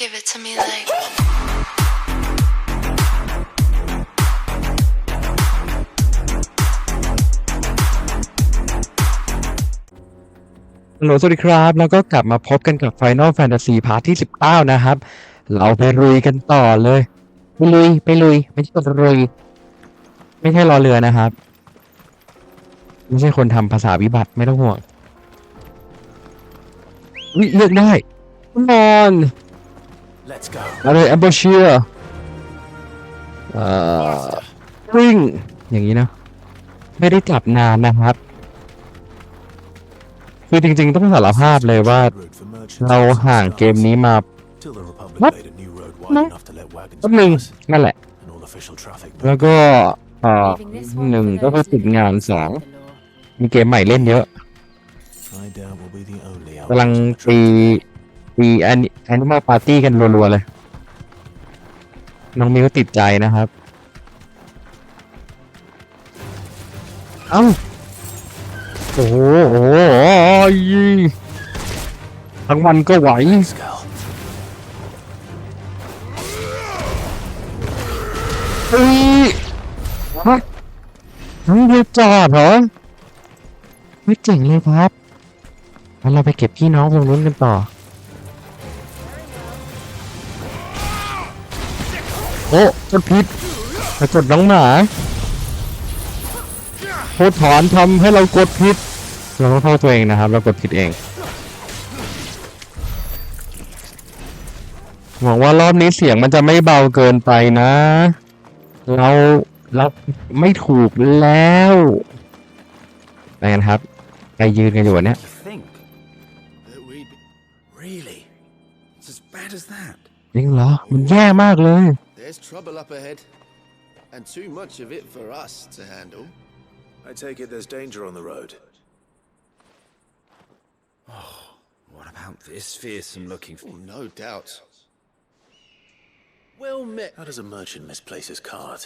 Give it to me like สวัสดีครับแล้วก็กลับมาพบกันกับ Final Fantasy พาร์ทที่19นะครับเราไปลุยกันต่อเลยไปลุยไม่ใช่ลุยไม่ใช่รอเรือนะครับไม่ใช่คนทำภาษาวิบัติไม่ต้องห่วงเลือกได้นอนอะไรแอมเบอร์เชียวิ่งอย่างนี้นะไม่ได้จับนานนะครับคือจริงๆต้องสารภาพเลยว่าเราห่างเกมนี้มาแป๊บหนึ่งนั่นแหละแล้วก็หนึ่งก็ติดงานสองมีเกมใหม่เล่นเยอะกำลังตีแอนิมอลปาร์ตี้กันรัวๆเลยน้องมิวติดใจนะครับเอ้าโอ้โหทั้งวันก็ไหวเฮ้ยฮะทั้งเรือจอดเหรอไม่เจ๋งเลยครับงั้นเราไปเก็บพี่น้องตรงนู้นกันต่อโอ้กดผิดแต่กดน้องหมาโทษถอนทำให้เรากดผิดเราต้องโทษตัวเองนะครับเรากดผิดเองหวังว่ารอบนี้เสียงมันจะไม่เบาเกินไปนะเราไม่ถูกแล้วไปกันครับไปยืนกันอยู่เนี่ยจริงเหรอมันแย่มากเลย I take it there's danger on the road. Oh, what about this fearsome-looking? Oh, no doubt. Well met. How does a merchant misplace his cart?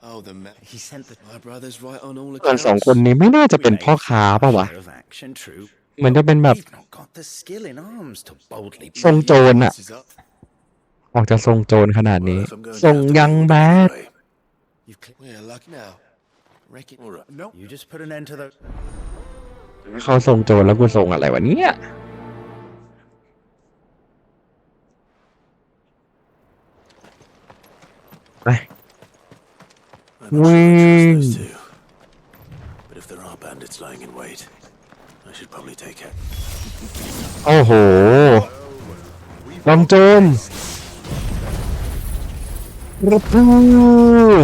Oh, the he sent my brothers right on all กันสองคนนี้ไม่น่าจะเป็นพ่อค้าป่ะวะเหมือนจะเป็นแบบทรงโจรอะออกจะทรงโจรขนาดนี้ทรงยังแบดเขาส่งโจรแล้วกูส่งอะไรวะเนี่ยไปวิ่งโอ้โหลองโจรกระพือ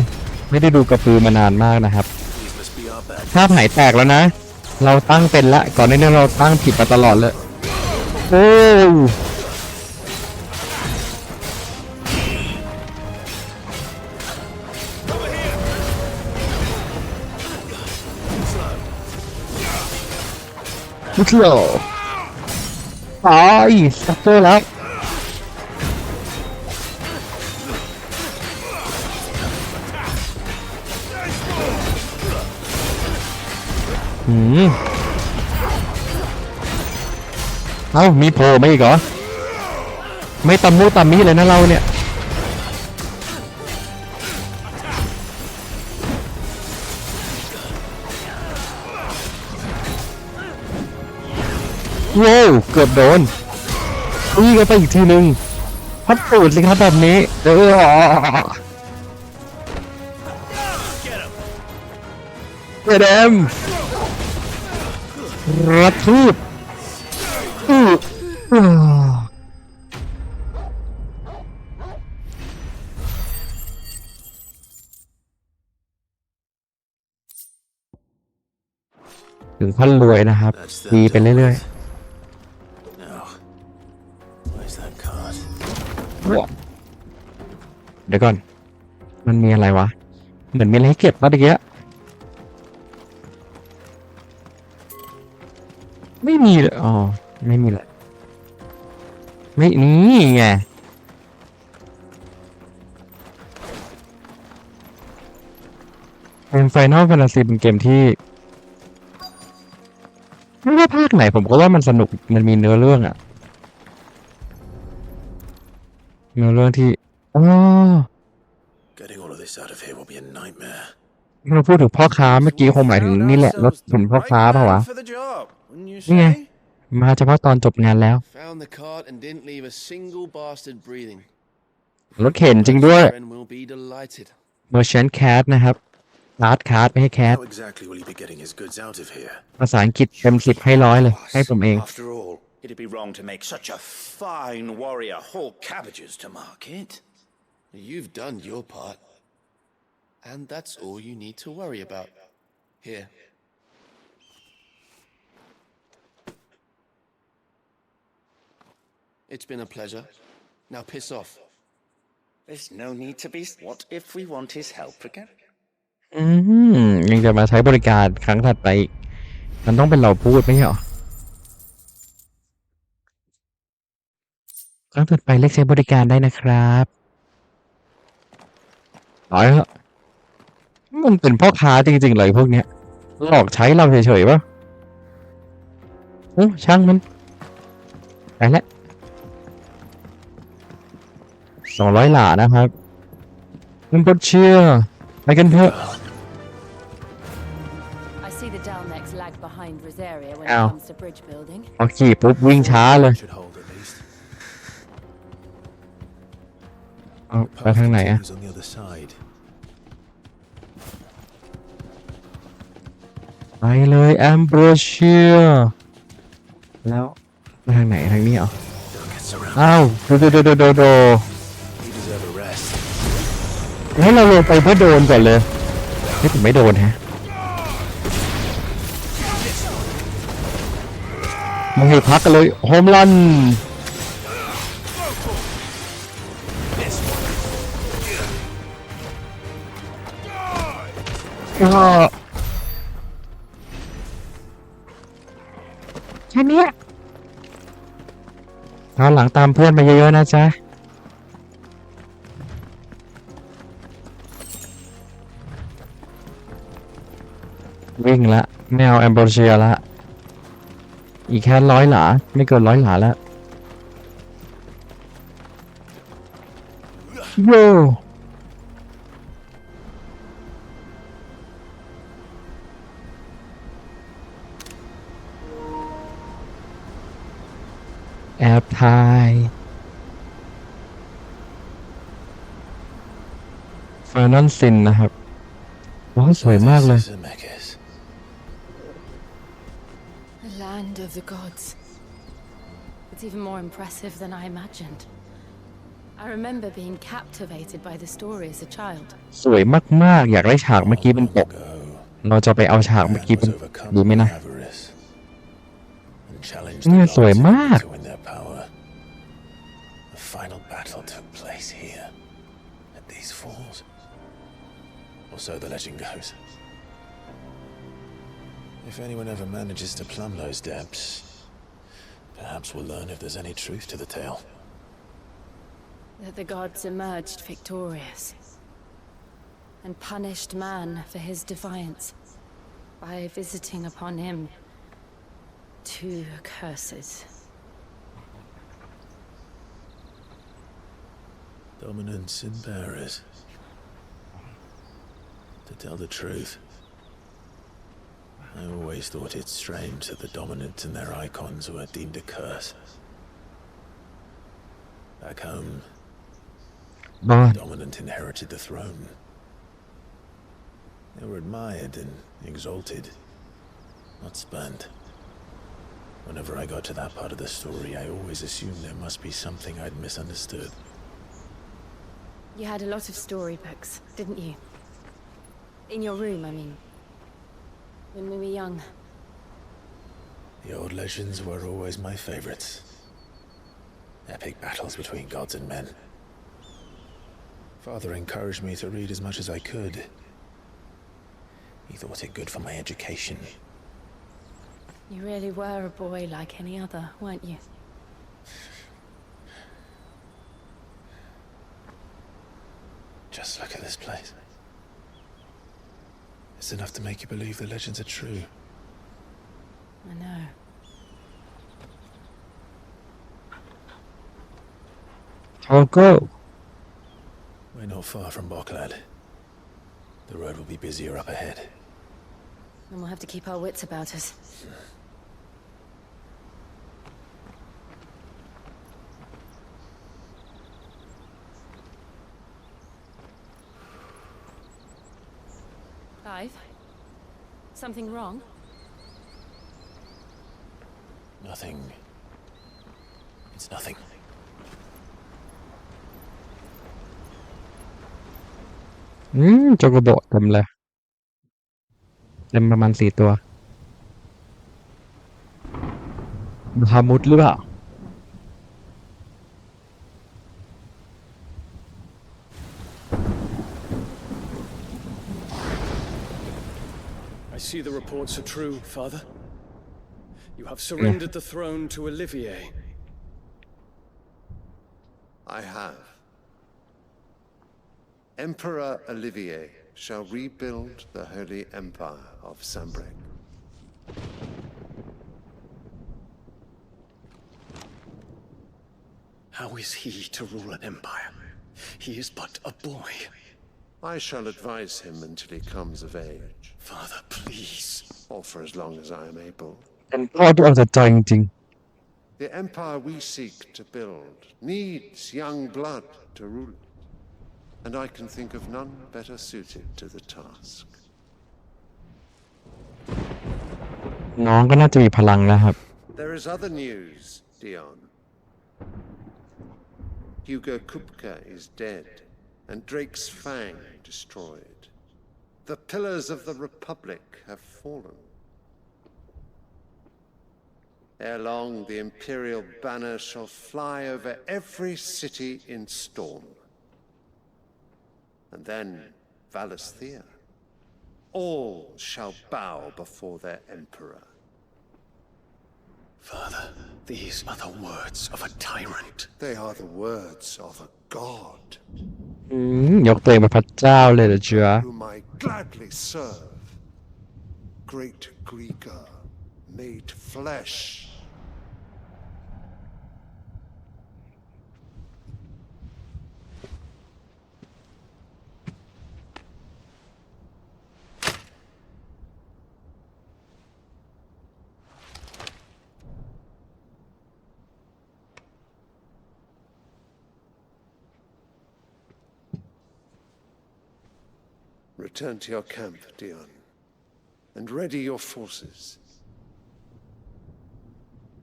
ไม่ได้ดูกระพือมานานมากนะครับภาพหายแตกแล้วนะเราตั้งเป็นละก่อนหน้านี้เราตั้งผิดมาตลอดเลยโอ้มุสโลตายสักเจอแล้วเอ้ามีโผล่มาอีกเหรอไม่ตำมูตำมีเลยนะเราเนี่ยโว้วเกือบโดนนี่ก็ไปอีกทีหนึ่งพัดตูดสิครับแบบนี้เดมระทืบถึงขั้นรวยนะครับดีไปเรื่อยๆเดี๋ยวก่อนมันมีอะไรวะเหมือนมีอะไรให้เก็บป่ะตะเกียไม่มีเลยอ๋อไม่มีเลยไม่นี่ไงเกม Final Fantasy เป็นเกมที่ไม่ว่าภาคไหนผมก็ว่ามันสนุกมันมีเนื้อเรื่องอ่ะ มีเรื่องที่อ๋อ Getting all of this out of here will be a nightmare. เราพูดถึงพ่อค้าเมื่อกี้คงหมายถึงนี่แหละรถขนพ่อค้าเปล่าวะ For the job, wouldn't you นี่ไง say? มาเฉพาะตอนจบงานแล้ว Found the cart and didn't leave a single bastard breathing. รถเข็นจริงด้วย Friend will be delighted. Merchant Cat นะครับคาร์ดไม่ให้แคท How exactly will he be getting his goods out of here? ภาษาอังกฤษเต็ม10ให้100เลย ให้ผมเอง After all, it'd be wrong to make such a fine warrior haul cabbages to market. You've done your part. And that's all you need to worry about. Here. It's been a pleasure. Now piss off. There's no need to be. What if we want his help again? ยังจะมาใช้บริการครั้งถัดไปอีกมันต้องเป็นเราพูดไม่ใช่หรอครั้งถัดไปเรียกใช้บริการได้นะครับร้อยแล้วมันเป็นพ่อค้าจริงๆเลยพวกเนี้ยหลอกใช้เราเฉยๆป่ะโอ้ช่างมันไปแล้ว200 หลานะครับมันก็เชื่อไปกันเถอะ I see the Dalnecs lag behind Rosaria when Ow. it comes to bridge building. พอขี่ปุ๊บวิ่งช้าเลย Should hold at least. เอาไปทางไหนอะ Continues on the other side. ไปเลยแอมโบรเชียแล้วไปทางไหนทางนี้เหรอ Don't get surrounded. อ้าวโด You deserve a rest. ให้เราลงไปเพื่อโดนก่อนเลยนี่ผมไม่โดนฮะมาให้พักกันเลยโฮมรันก็แค่เนี้ยคราวหลังตามเพื่อนมาเยอะๆนะจ๊ะวิ่งละไม่เอาแอมโบรเชียละอีกแค่100 หลาไม่เกิน100 หลาแล้วโย่แอบถ่ายเฟอร์นอนซินนะครับว้าวสวยมากเลย This is a Mechas. The land of the gods. It's even more impressive than I imagined. I remember being captivated by the story as a child. สวยมากๆอยากได้ฉากเมื่อกี้เป็นปก Go. เราจะไปเอาฉากเมื่อกี้ Man เป็น was overcome ดีไหม by นะ avarice and challenged เนี่ย the สวย gods มาก to win their power. The final battle took place here, at these falls. Or so the legend goes. If anyone ever manages to plumb those depths, perhaps we'll learn if there's any truth to the tale. That the gods emerged victorious and punished man for his defiance by visiting upon him 2 curses. Dominance in bearers. To tell the truth, I always thought it strange that the dominant and their icons were deemed a curse. Back home, บ้าน the dominant inherited the throne. They were admired and exalted, not spurned. Whenever I got to that part of the story, I always assumed there must be something I'd misunderstood. You had a lot of storybooks, didn't you? In your room, I mean. When we were young. The old legends were always my favorites. Epic battles between gods and men. Father encouraged me to read as much as I could. He thought it good for my education. You really were a boy like any other, weren't you? Just look at this place. It's enough to make you believe the legends are true. I know. เขาก็ We're not far from Boklad. The road will be busier up ahead. And we'll have to keep our wits about us. Clive? Something wrong? Nothing. It's nothing. โจโกโบเต็มเลยเต็มประมาณ4 ตัวบามุดหรือเปล่า I see the reports are true, Father. You have surrendered the throne to Olivier. I have. Emperor Olivier shall rebuild the Holy Empire of Sambrek. How is he to rule an empire? He is but a boy. I shall advise him until he comes of age, Father, please. or for as long as I am able. เป็นพ่อที่เอาแต่ใจจริง The empire we seek to build needs young blood to rule it, and I can think of none better suited to the task. ๆน้องก็น่าจะมีพลังแล้วครับ There is other news, Dion. Hugo Kupka is dead, and Drake's Fang destroyed. The pillars of the Republic have fallen. Ere long, the Imperial banner shall fly over every city in Storm. And then, Valisthea. All shall bow before their Emperor. Father, these are the words of a tyrant. They are the words of a god, ยกตัวเองเป็นพระเจ้าเลยเหรอเจ้า whom I gladly serve. Great Greeker, made flesh. Return to your camp, Dion, and ready your forces.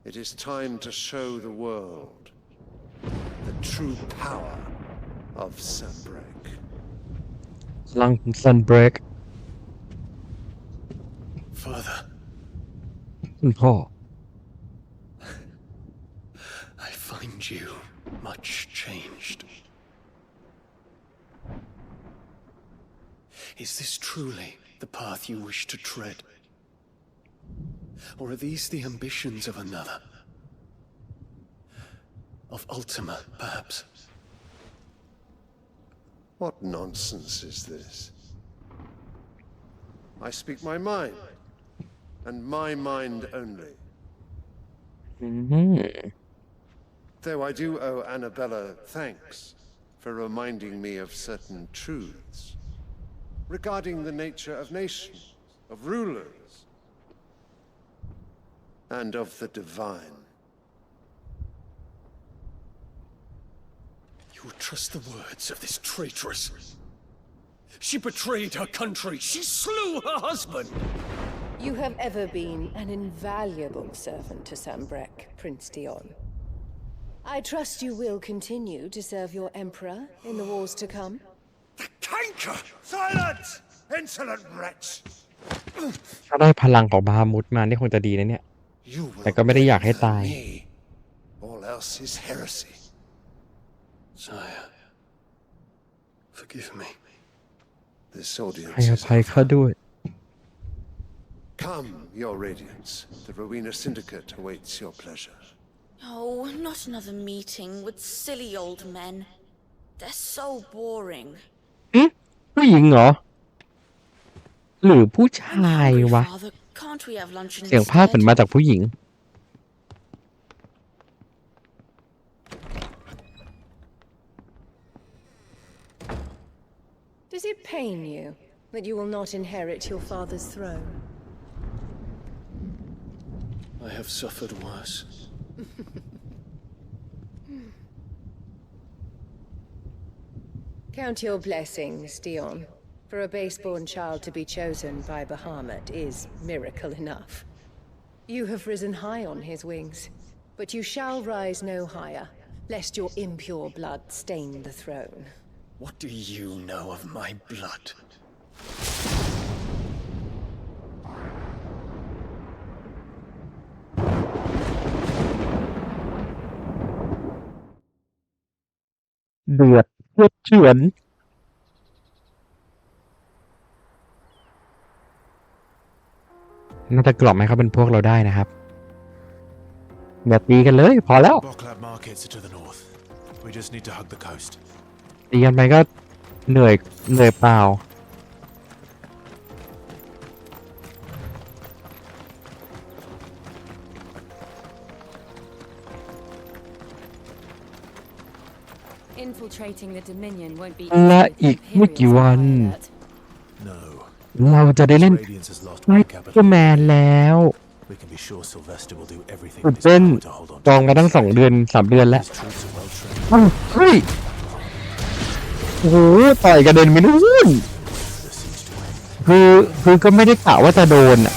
It is time to show the world the true power of Sambrek. พลังซันเบรก Father, คุณพ่อ I find you much changed. Is this truly the path you wish to tread? Or are these the ambitions of another? Of Ultima, perhaps? What nonsense is this? I speak my mind, and my mind only. Though I do owe Annabella thanks for reminding me of certain truths regarding the nature of nations, of rulers, and of the divine. You would trust the words of this traitress? She betrayed her country. She slew her husband. You have ever been an invaluable servant to Sambrek, Prince Dion. I trust you will continue to serve your emperor in the wars to come. The canker! Silence, insolent wretch! ถ้าได้พลังของบามุดมานี่คงจะดีนะเนี่ย You will แต่ก็ไม่ได้อยากให้ตาย pay for me. All else is heresy. Sire, forgive me. This ให้ audience อ is ภัยข้าด้วย Come, your radiance. The Rowena Syndicate awaits your pleasure. Oh, not another meeting with silly old men. They're so boring. ผู้หญิงเหรอ หรือผู้ช I'm าย hungry, วะ Father. Can't we have lunch เสียงภาคเหมือนมา instead? จากผู้หญิง I Does it pain you that you will not inherit your father's throne? I have suffered worse. Count your blessings, Dion. For a base-born child to be chosen by Bahamut is miracle enough. You have risen high on his wings, but you shall rise no higher, lest your impure blood stain the throne. What do you know of my blood? เดือดเลือดเฉือนน่าจะกล่อมให้เขาเป็นพวกเราได้นะครับอย่าตีกันเลยพอแล้ว Bocklab markets are to the north. We just need to hug the coast. ตีกันไปก็เหนื่อยเปล่า Infiltrating the Dominion won't be และ easy with อีก the ไม่กี่ Imperials วัน aware yet. No. เราจะได้เล่น Radiance has lost ไล one ฟ์ capital. แมนแล้ว We can be sure Sylvester will do everything ตื่ in น his เต้น power to hold on จอง to มาตั้ง it. 2 เดือน 3 เดือนแล้ว His troops are well trained. อ้าวเฮ้ยโอ้โหต่อยกระเด็นไปนู่น The siege to end. คือก็ไม่ได้กะว่าจะโดนอ่ะ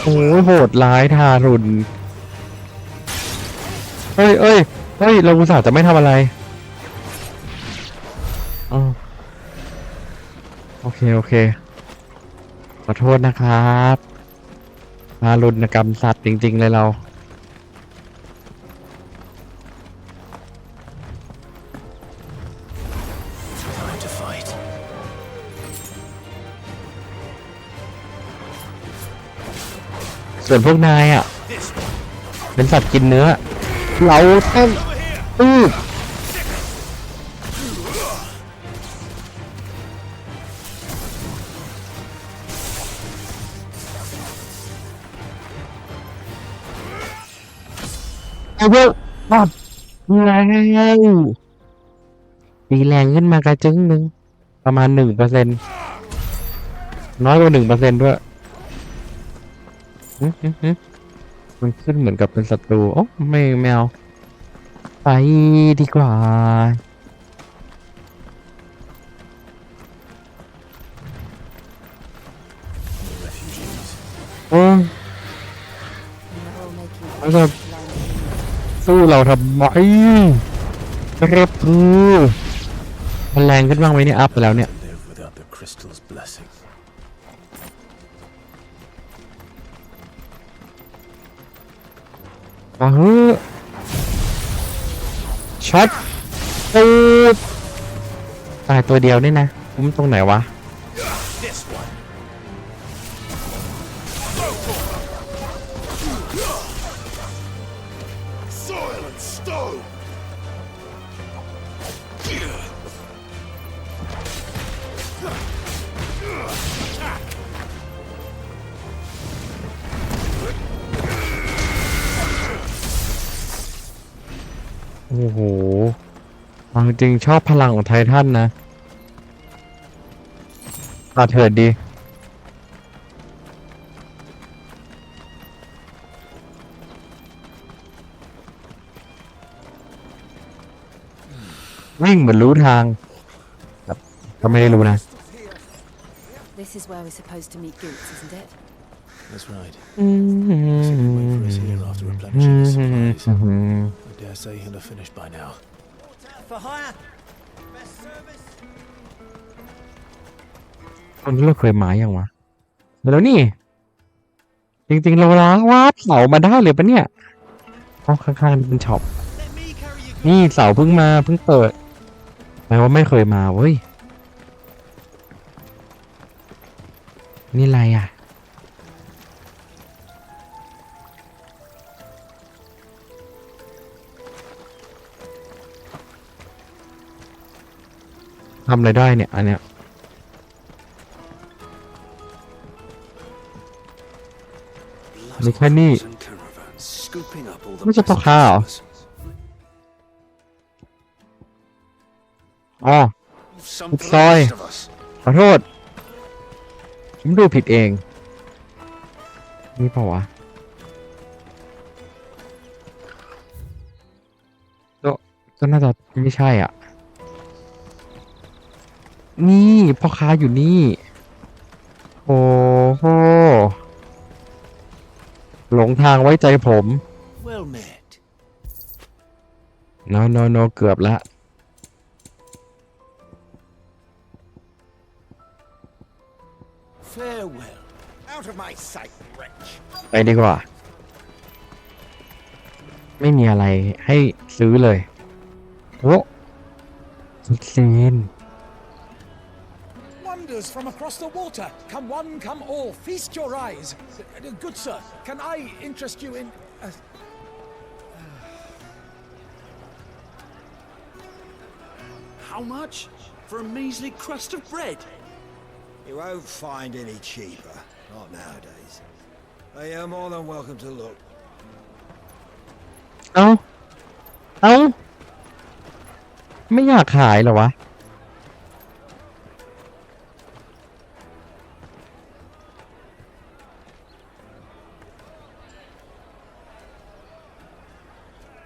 โอ้โหโหดร้ายทารุณเฮ้ยเราอุตส่าห์จะไม่ทำอะไรอ๋อโอเคขอโทษนะครับทารุณกรรมสัตว์จริงๆเลยเรา Time to fight. ส่วนพวกนายอ่ะ เป็นสัตว์กินเนื้อ เราต้องเอาเวลปัดแรงตีแรงขึ้นมากระจึงหนึ่งประมาณ 1% น้อยกว่า 1% ด้วยมันขึ้นเหมือนกับเป็นศัตรูโอ้ไม่เอาไปดีกว่า โอ้ And that will make you แล้วจะสู้เราทำไมครับมันแรงขึ้นบ้างไหมเนี่ยอัพไปแล้วเนี่ย Live without the crystal's blessing. มาเฮ้ช็อตตูดตายตัวเดียวนี่นะคุ้มตรงไหนวะ This one. Soil and stone. โอ้โหเอาจริงชอบพลังของไททันนะเถิดดีวิ่งเหมือนรู้ทางแบบก็ไม่ได้รู้นะ This is where we're supposed to meet Goots, isn't it? That's right. Said he'd wait for us here after replenishing his supplies. I dare say he'll have finished by now. For hire. ตอนนี้เราเคยมาอย่างวะแล้วนี่ จริงๆเราล้างวาดเสามาได้เลยปะเนี่ยอ๋อข้างๆเป็นช็อป Let me carry you. นี่เสาเพิ่งเปิดแปลว่าไม่เคยมาเว้ย นี่อะไรอ่ะ ทำอะไรได้เนี่ย อันเนี้ยมีแค่นี้ Scooping up all the ไม่ใช่พ่อค้าเหรอ อ๋อ some for the Sorry. rest of us. ขอโทษ ผมดูผิดเอง นี่เปล่าวะก็น่าจะไม่ใช่อ่ะ นี่พ่อค้าอยู่นี่ โอ้โห หลงทางไว้ใจผม Well met. no เกือบละ Farewell. Out of my sight, wretch. ไปดีกว่า ไม่มีอะไรให้ซื้อเลยโอ้ซีน Wonders from across the water. Come one, come all. Feast your eyes. Good sir, can I interest you in... How much for a measly crust of bread? You won't find any cheaper. Not nowadays. But you're more than welcome to look. เอ้า ไม่อยากขายเหรอวะ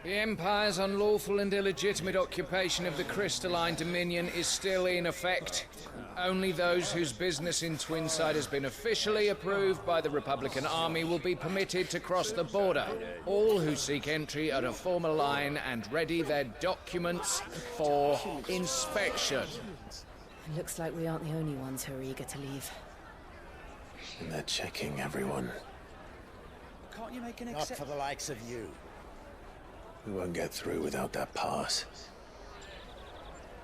The Empire's unlawful and illegitimate occupation of the crystalline dominion is still in effect. Only those whose business in Twinside has been officially approved by the Republican Army will be permitted to cross the border. All who seek entry are to form a line and ready their documents for inspection. It looks like we aren't the only ones who are eager to leave. And they're checking everyone. Can't you make an Not for the likes of you. We won't get through without that pass.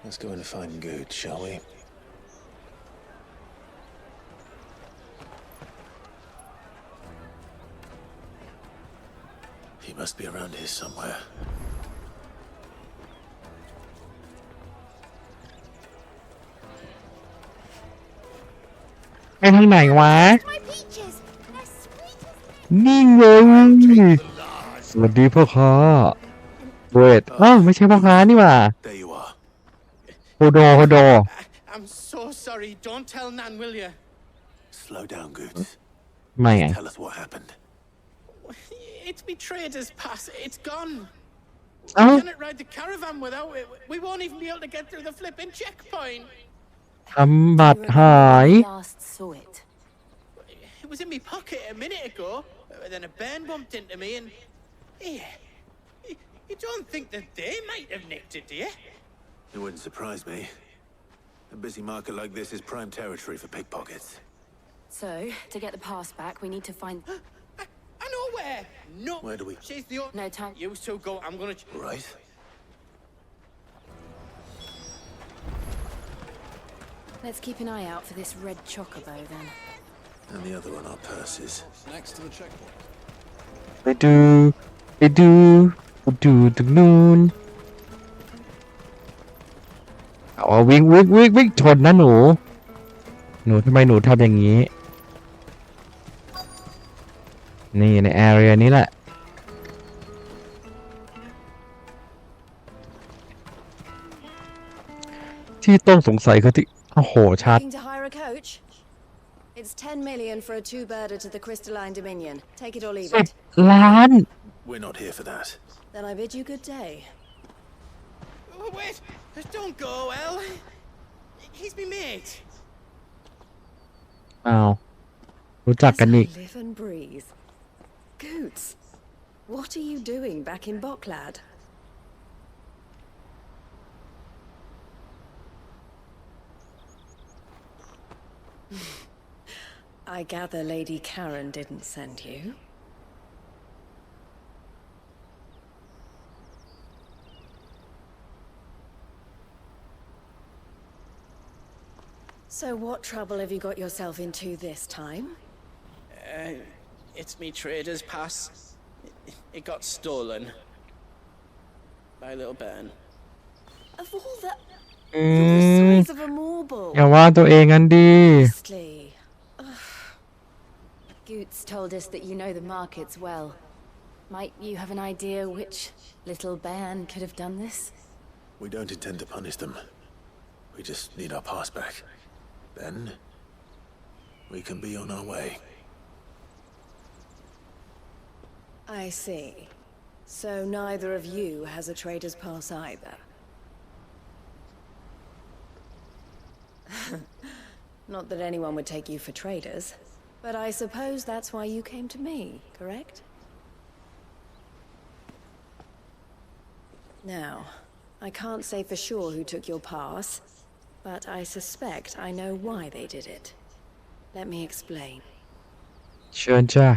Let's go and find Good, shall we? He must be around here somewhere. ไปทางไหนวะ นี่ไงสวัสดีพ่อค้าเวทอ้าวไม่ใช่พ่อค้านี่หว่า There you are. โฮโด I'm so sorry. Don't tell Nan, will you? Slow down, Good. ไม่ไง Tell us what happened. It's me trader's pass. It's gone. Oh. We cannot ride the caravan without it. We won't even be able to get through the flipping checkpoint. ทำบัตรหาย Last saw it. It was in my pocket a minute ago. Then a bairn bumped into me and... Yeah. You don't think that they might have nicked it, do you? It wouldn't surprise me. A busy market like this is prime territory for pickpockets. So, to get the pass back, we need to find... I know where. No. Where do we... She's the... No time. You two go. I'm gonna... Right? Let's keep an eye out for this red chocobo then. And the other on our purses. Next to the checkpoint. ไปดูตรงนู้นเอาวิ่งชนนะหนูทำไมหนูทำอย่างนี้นี่ในแอเรียนี้แหละที่ต้องสงสัยคือที่โอ้โหชัด Looking to hire a coach? It's 10 million for a two-birder to the Crystalline Dominion. Take it or leave it. ล้าน We're not here for that. Then I bid you good day. Oh, wait. Don't go, El. He's me mate. อ้าวรู้จักกันอีก As I live and breathe. Goots, what are you doing back in Boklad? I gather Lady Karen didn't send you. So what trouble have you got yourself into this time? It's me trader's pass. It got stolen. By a little bairn. Of all the... You're the size of a marble. อย่าว่าตัวเองงั้นดี Honestly. Goots told us that you know the markets well. Might you have an idea which little bairn could have done this? We don't intend to punish them. We just need our pass back. Then we can be on our way. I see. So neither of you has a trader's pass either. Not that anyone would take you for traders, but I suppose that's why you came to me, correct? Now, I can't say for sure who took your pass, but I suspect I know why they did it. Let me explain. เชิญจ้า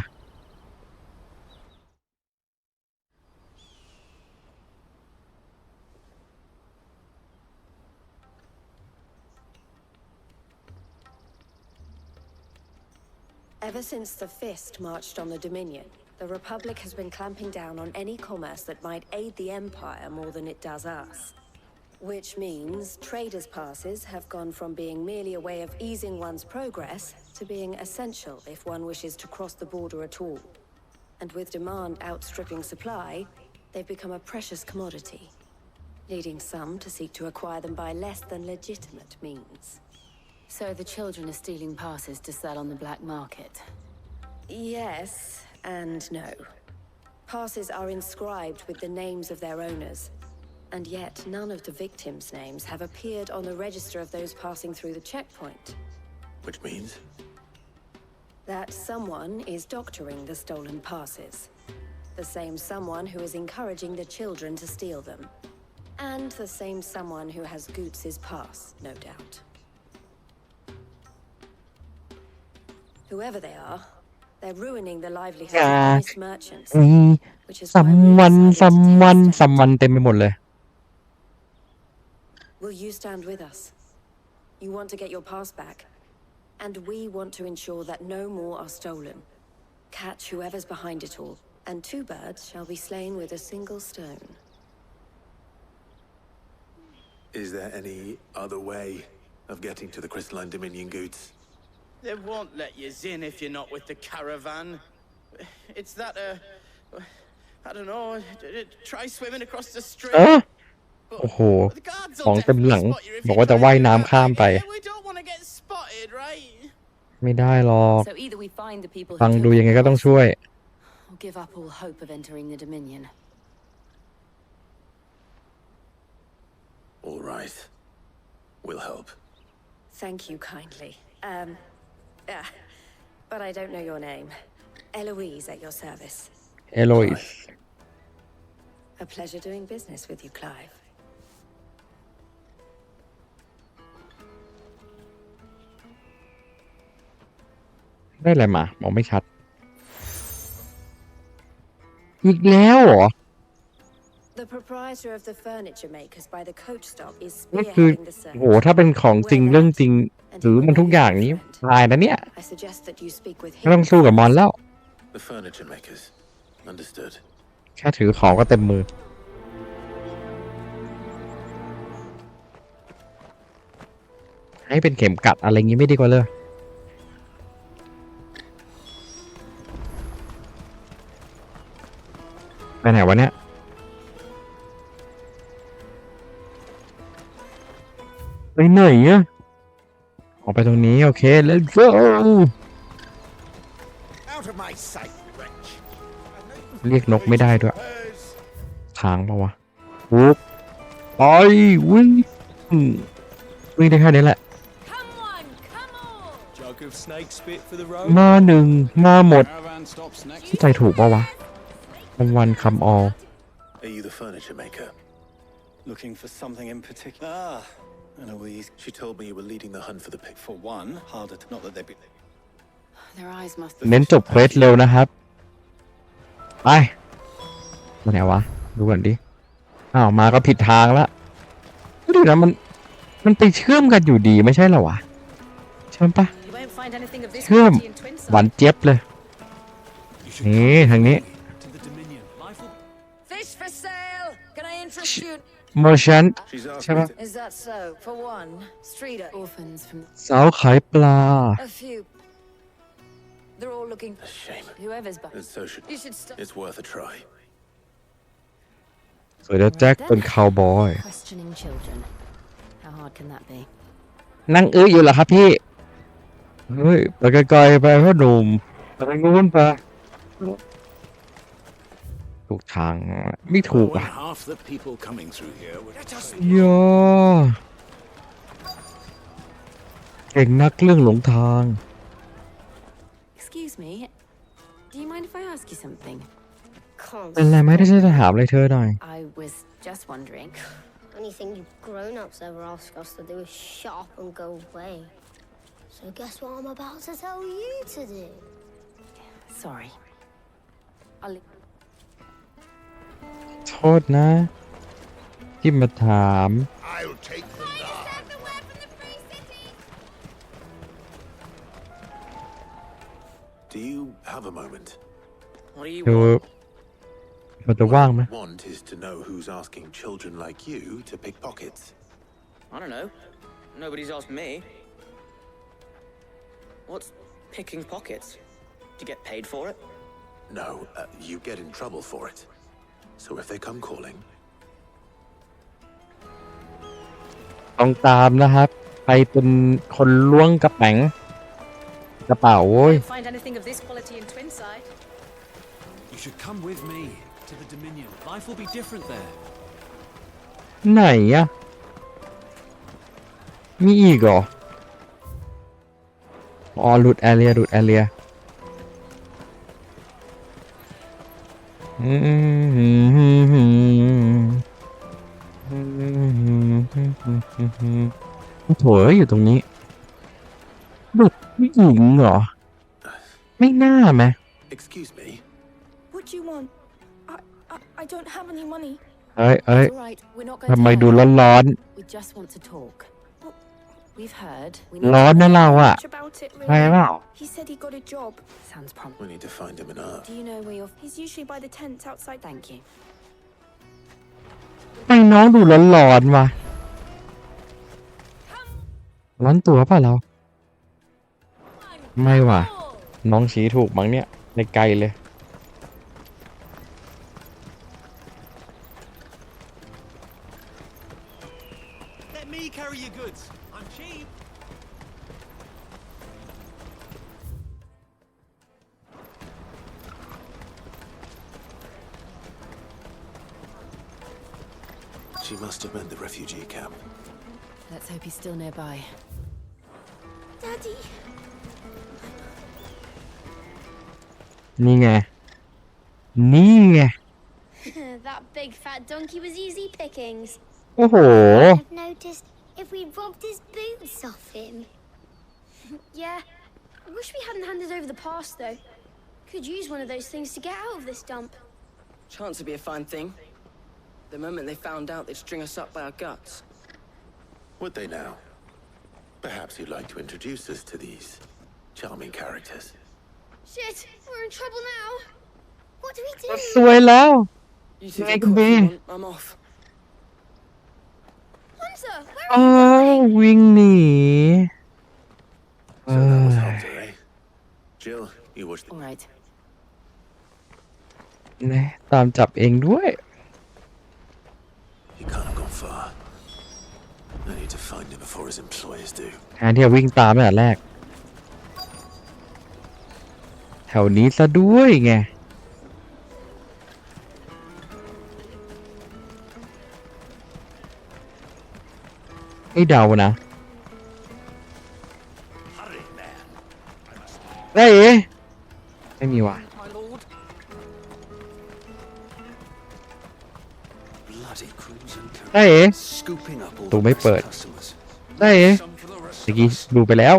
Ever since the Fist marched on the Dominion, the Republic has been clamping down on any commerce that might aid the Empire more than it does us. Which means traders' passes have gone from being merely a way of easing one's progress to being essential if one wishes to cross the border at all. And with demand outstripping supply, they've become a precious commodity, leading some to seek to acquire them by less than legitimate means. So the children are stealing passes to sell on the black market? Yes and no. Passes are inscribed with the names of their owners, and yet none of the victims' names have appeared on the register of those passing through the checkpoint. Which means? That someone is doctoring the stolen passes. The same someone who is encouraging the children to steal them. And the same someone who has Goots's pass, no doubt. Whoever they are, they're ruining the livelihood of honest merchants, which is why we someone เต็มไปหมดเลย Will you stand with us? You want to get your pass back, and we want to ensure that no more are stolen. Catch whoever's behind it all, and 2 birds shall be slain with a single stone. Is there any other way of getting to the Crystalline Dominion goods? They won't let you in if you're not with the caravan. It's that, I don't know, try swimming across the stream. โอ้โหของเต็มหลังบอกว่าจะว่ายน้ำข้ามไปไม่ได้หรอกฟังดูยังไงก็ต้องช่วย Give up all hope of entering the Dominion. All right. We'll help. Thank you kindly. But I don't know your name. Eloise at your service. Eloise. A pleasure doing business with you, Clive. ได้อะไรมามองไม่ชัดอีกแล้วเหรอ The proprietor of the furniture makers by the coach stop is นี่คือ spearheading the search. โหถ้าเป็นของจริงเรื่องจริงหรือมันทุกอย่างนี้ตายนะเนี่ย I suggest that you speak with ไม่ต้อง him. สู้กับมอนแล้ว The furniture makers. Understood. แค่ถือของก็เต็มมือให้เป็นเข็มกัดอะไรงี้ไม่ดีกว่าเลยไปไหนวะเนี่ยไปไหนอะออกไปตรงนี้โอเค let's go เรียกนกไม่ได้ด้วยค้างปะวะปุ๊บไปวิ่งได้แค่นี้แหละมาหนึ่งมาหมดที่ใจถูกปะวะวันคำออ Are you the furniture maker? Looking for something in particular? Eloise. She told me you were leading the hunt for the pig. For one, harder to not that they be. Their eyes must. เน้นจบเควสเร็วนะครับไปมาไหนวะดูก่อนดิอ้าวมาก็ผิดทางละก็ดูนะมันไปเชื่อมกันอยู่ดีไม่ใช่เหรอวะเชื่อมปะเชื่อมหวานเจี๊ยบเลยนี่ทางนี้merchant ใช่ปะ Is that so? For one, streeter orphans from สาวขายปลา a few. They're all looking. A shame. whoever's back. You should stop. It's worth a try. สวยแล้วแจ็คเป็นคาวบอย Questioning children. How hard can that be? นั่งอยู่เหรอครับพี่เฮ้ยไปไกลๆไปพ่อหนุ่มไปทางนู้นไปถูกทางไม่ถูก When อ่ะ half the people coming through here were ย่อเก่งนักเรื่องหลงทาง Excuse me. Do you mind if I ask you something? เป็นไรไหมถ้าฉันจะถามอะไรเธอหน่อย I was just wondering. Anything you grown-ups ever ask us to do is shut up and go away. So guess what I'm about to tell you to do? Sorry. I'll... โทษนะที่มาถาม I'll take them down. Do you have a moment? What do you คือ want? มันจะว่างไหม What I want is to know who's asking children like you to pick pockets. I don't know. Nobody's asked me. What's picking pockets? Do you get paid for it? No, you get in trouble for it. So if they come calling, ต้องตามนะครับใครเป็นคนล้วงกระแป๋งกระเป๋าโว้ย Don't find anything of this quality in Twinside. You should come with me to the Dominion. Life will be different there. ไหนอะมีอีกเหรออ๋อหลุดแอเรียโถอยู่ตรงนี้หลุดไม่หญิงเหรอไม่น่าไหม excuse me. What do you want? I don't have any money. เอ้ย It's all right. We're not going ทำไม to ดู hurt. ร้อน We just want to talk. We've heard. We ๆร้อนนะเราอะ Much about it, ใช่เป really. ล่า He said he got a job. Sounds prompt. We need to find him an earth. Do you know where you're... He's usually by the tents outside. Thank you. ไม่น้องดูร้อนๆว่ะร้อนตัวป่ะเราไม่ว่ะน้องชี้ถูกมั้งเนี่ยในไกลเลย Let me carry your goods. I'm cheap. She must have meant the refugee camp. Let's hope he's still nearby. Daddy. นี่ไง That big fat donkey was easy pickings. โอ้โห I've noticed if we robbed his boots off him. Yeah. I wish we hadn't handed over the pass, though. Could use one of those things to get out of this dump. Chance would be a fine thing. The moment they found out, they'd string us up by our guts. Would they now? Perhaps you'd like to introduce us to these charming characters. Shit, we're in trouble now. What do we do? สวยแล้ว You two Make get caught if me. you want. I'm off. Hunter, where อ้า are you ว going? วิ่งหนี So that was Hunter, eh? Jill, you watch the... All right. นะตามจับเองด้วย He can't have gone far. I need to find him before his employers do. แทนที่จะวิ่งตามตั้งแต่แรก แถวนี้ซะด้วยไง ให้เดานะได้เอ๊ะไม่มีว่ะ My lord. Bloody crimson ได้เอ๊ะ scooping up all ตู the ไม่ best เปิด customers. ได้เอ๊ะ Some for the rest เมื่อ of กี้ us. ดูไปแล้ว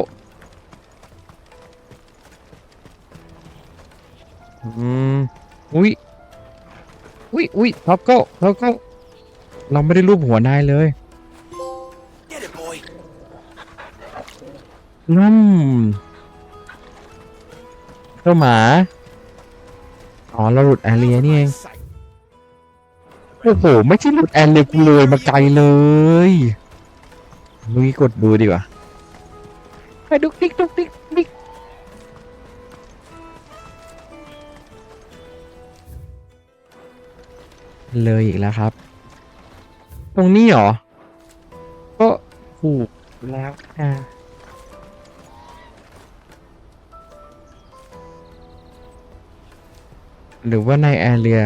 อุ้ยท็อปโก้เราไม่ได้รูปหัวนายเลย Get it, boy. เจ้าหมาอ๋อเราหลุดแอเรียนี่เองโอ้โหไม่ใช่หลุดแอเรียกูเลยมาไกลเลยลุยกดดูดีกว่าไปดุกดิกเลยอีกแล้วครับ ตรงนี้เหรอก็ ถูกแล้วค่ะหรือว่าในแอเรีย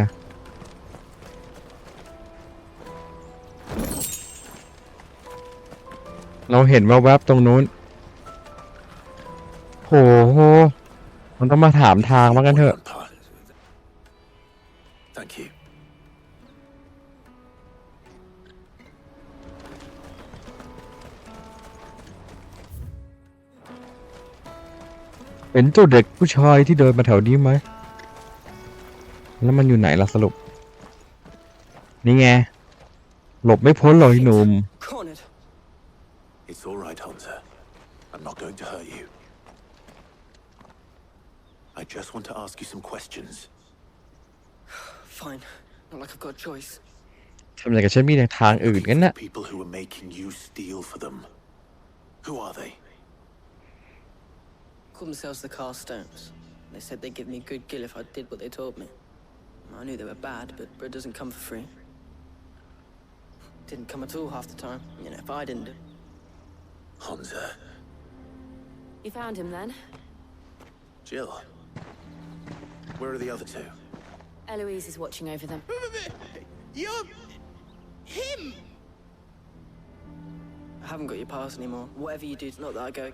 เราเห็นแวบๆตรงนู้นโหมันต้องมาถามทางมากันเถอะ Thank you. เห็นเจ้าเด็กผู้ชายที่เดินมาแถวนี้ไหมแล้วมันอยู่ไหนล่ะสรุปนี่ไงหลบไม่พ้นหรอกไอ้หนุ่ม It's all right, Hunter. I'm not going to hurt you. I just want to ask you some questions. Fine. Not like I've got a choice. ทำไมกับฉันมีทางอื่นกันนะ People who are making you steal for them. Who are they? Call themselves the Carstones. They said they'd give me a good gill if I did what they told me. I knew they were bad, but bread doesn't come for free. Didn't come at all half the time. You know, if I didn't do. Hunter. You found him then? Jill. Where are the other two? Eloise is watching over them. You're... him! I haven't got your pass anymore. Whatever you do, it's not that I go.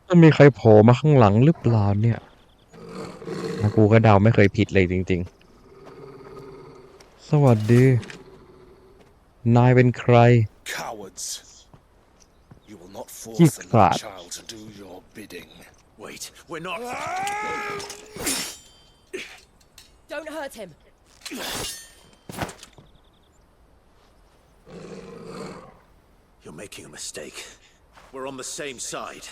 มันมีใครโผล่มาข้างหลังหรือเปล่าเนี่ยกูก็เดาไม่เคยผิดเลยจริงๆสวัสดีนายเป็นใคร Cowards. You will not ขี้ force ขลาด another child to do your bidding. Wait, we're not... Don't hurt him. You're making a mistake. We're on the same side.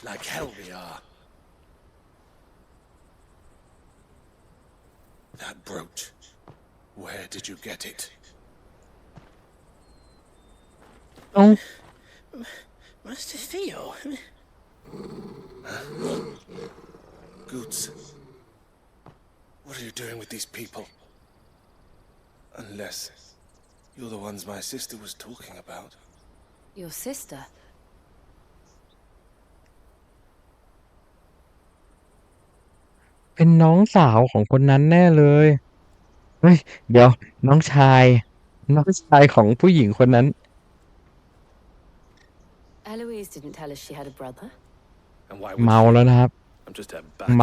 Like hell we are. That brooch. Where did you get it? Oh. Master Theo. Goots. What are you doing with these people? Unless you're the ones my sister was talking about. Your sister? เป็นน้องสาวของคนนั้นแน่เลยเฮ้ยเดี๋ยวน้องชายของผู้หญิงคนนั้น Eloise didn't tell us she had a brother. And why เมา would แล้ว she? นะครับ I'm just a เ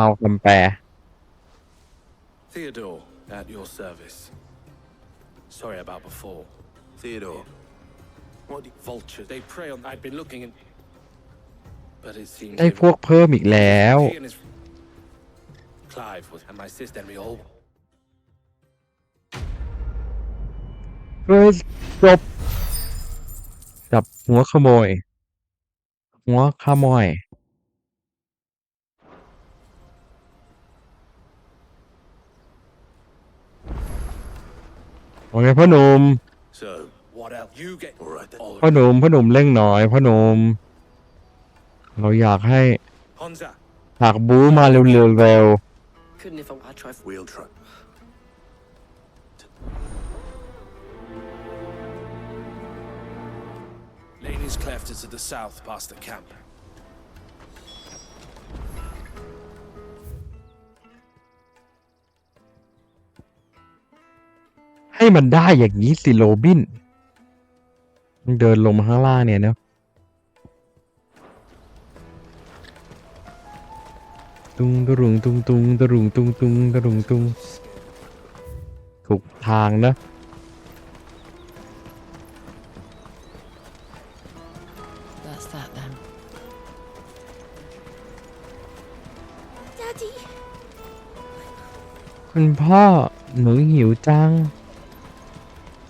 มาคำแปล Theodore, at your service. Sorry about before. Theodore. What vultures? They prey on... I'd been looking in... But it seems... ได้พวกเพิ่มอีกแล้ว He and his... Clive was... And my sister and we all... เฮ้ยจบจับหัวขโมยโอเคพ่อหนุ่ม So, what else? You get... All right then. พ่อหนุ่มเร่งหน่อยพ่อหนุ่มเราอยากให้ Honza. หากบู๊มาเร็ว Couldn't if I tried. We'll try. Laney's cleft is to the south past the camp. ให้มันได้อย่างนี้สิโรบินเดินลงมาข้างล่างเนี่ยนะตุงตะรุงตุงตุงตะรุงตุงตุงตะรุงตุงถูกทางนะ That's that then. Daddy. คุณพ่อหนูหิวจัง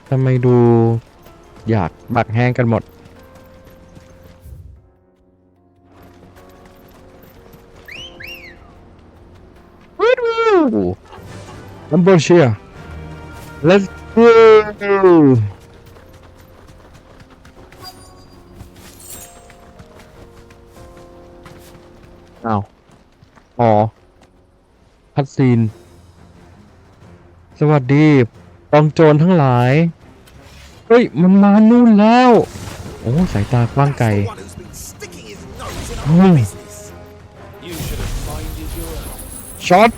ทำไมดูอยากบักแห้งกันหมดลัมโบเชีย let's go อ้าวอ๋อคัดซีนสวัสดีกองโจรทั้งหลาย เฮ้ยมันมานู่นแล้วโอ้สายตากว้างไกลช็อต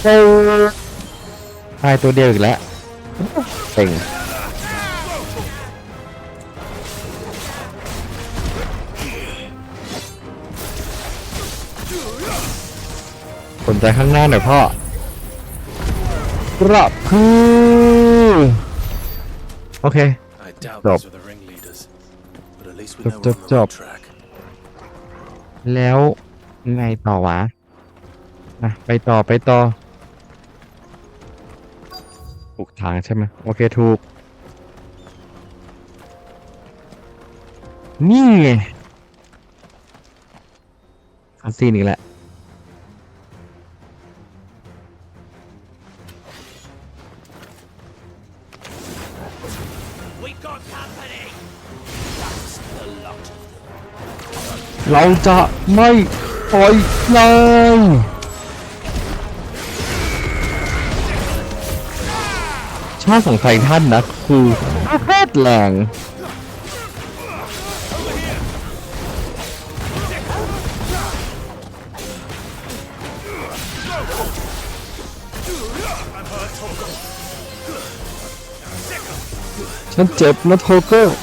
โอ้ตายตัวเดียวอีกแล้วเต็งสนใจข้างหน้าหน่อยพ่อกระพือโอเคจบแล้วไงต่อวะไปต่อถูกทางใช่ไหมโอเคถูกนี่ไงคัสซีนอีกแล้วเราจะไม่ปล่อยเลยชาติของไททันนะคือแพทย์แรงฉันเจ็บนะโทเกอร์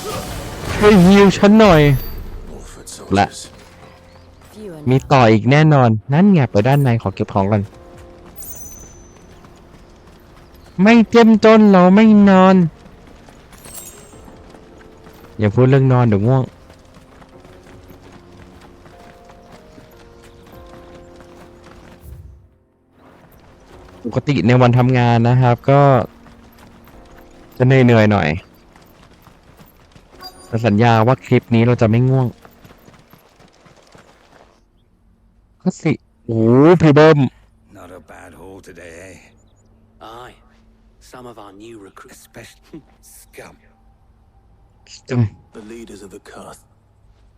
ช่วยฮิวฉันหน่อยและมีต่ออีกแน่นอนนั่นไงไปด้านในขอเก็บของก่อนไม่เจ็มจนเราไม่นอนอย่าพูดเรื่องนอนเดี๋ยวง่วงปกติในวันทำงานนะครับก็จะเหนื่อยหน่อยแต่สัญญาว่าคลิปนี้เราจะไม่ง่วงก็สิโอ้พี่เบิ้ม Not a bad haul today, eh? Aye. Some of our new recruits, especially scum. The leaders of the caste.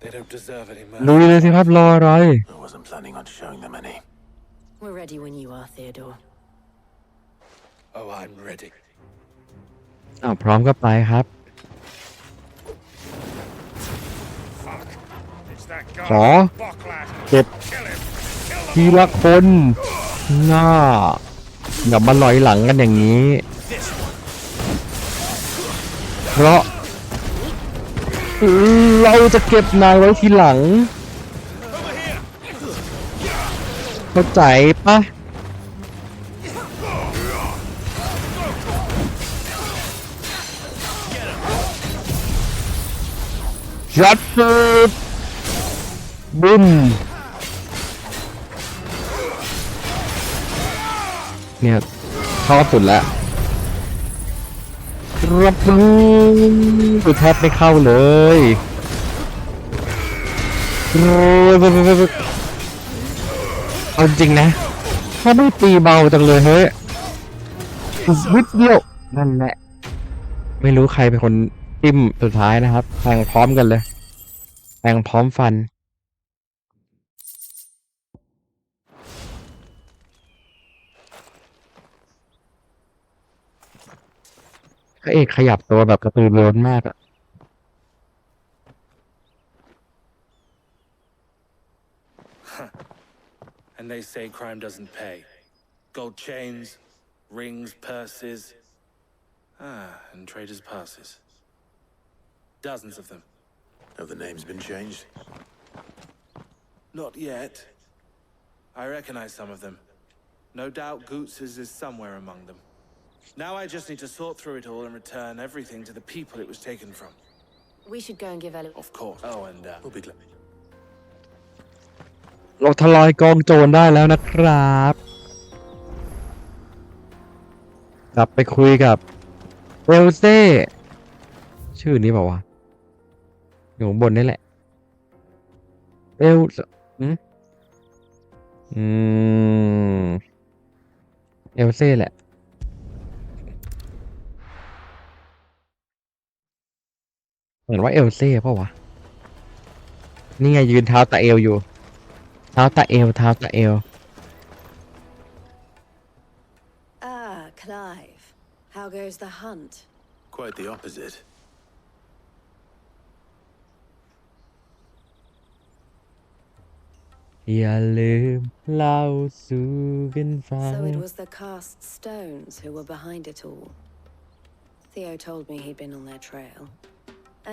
They don't deserve any mercy. ลุยเลยสิครับรออะไร I wasn't planning on showing them any. We're ready when you are, Theodore. Oh, I'm ready. พร้อมก็ไปครับขอเก็บทีละคนน่าอย่ามาลอยหลังกันอย่างนี้เพราะเราจะเก็บนายไว้ทีหลังเข้าใจปะยัดสุดบุ้มเนี่ยชอบสุดแล้วรับดูแทบไม่เข้าเลยเอาจริงนะถ้าไม่ตีเบาจังเลยเฮ้ยวิดเดียวนั่นแหละไม่รู้ใครเป็นคนจิ้มสุดท้ายนะครับแทงพร้อมกันเลยแทงพร้อมฟันพระเอกขยับตัวแบบกระตือรือร้นมากอะ And they say crime doesn't pay. Gold chains, rings, purses. And traders' passes. Dozens of them. Have the names been changed? Not yet. I recognize some of them. No doubt Goots's is somewhere among them. Now I just need to sort through it all and return everything to the people it was taken from. We should go and give Ella. Of course. Oh, and we'll be glad. เราทลายกองโจรได้แล้วนะครับกลับไปคุยกับเอลเซ่ชื่อนี้เปล่าวะอยู่ข้างบนนี่แหละเอลเอลเซ่แหละเหมือนว่าเอลเซ่เปล่าวะนี่ไงยืนเท้าตะเอวอยู่เท้าตะเอวClive. How goes the hunt? Quite the opposite. อย่าลืมเล่าสู่กันฟัง So it was the cast stones who were behind it all. Theo told me he'd been on their trail.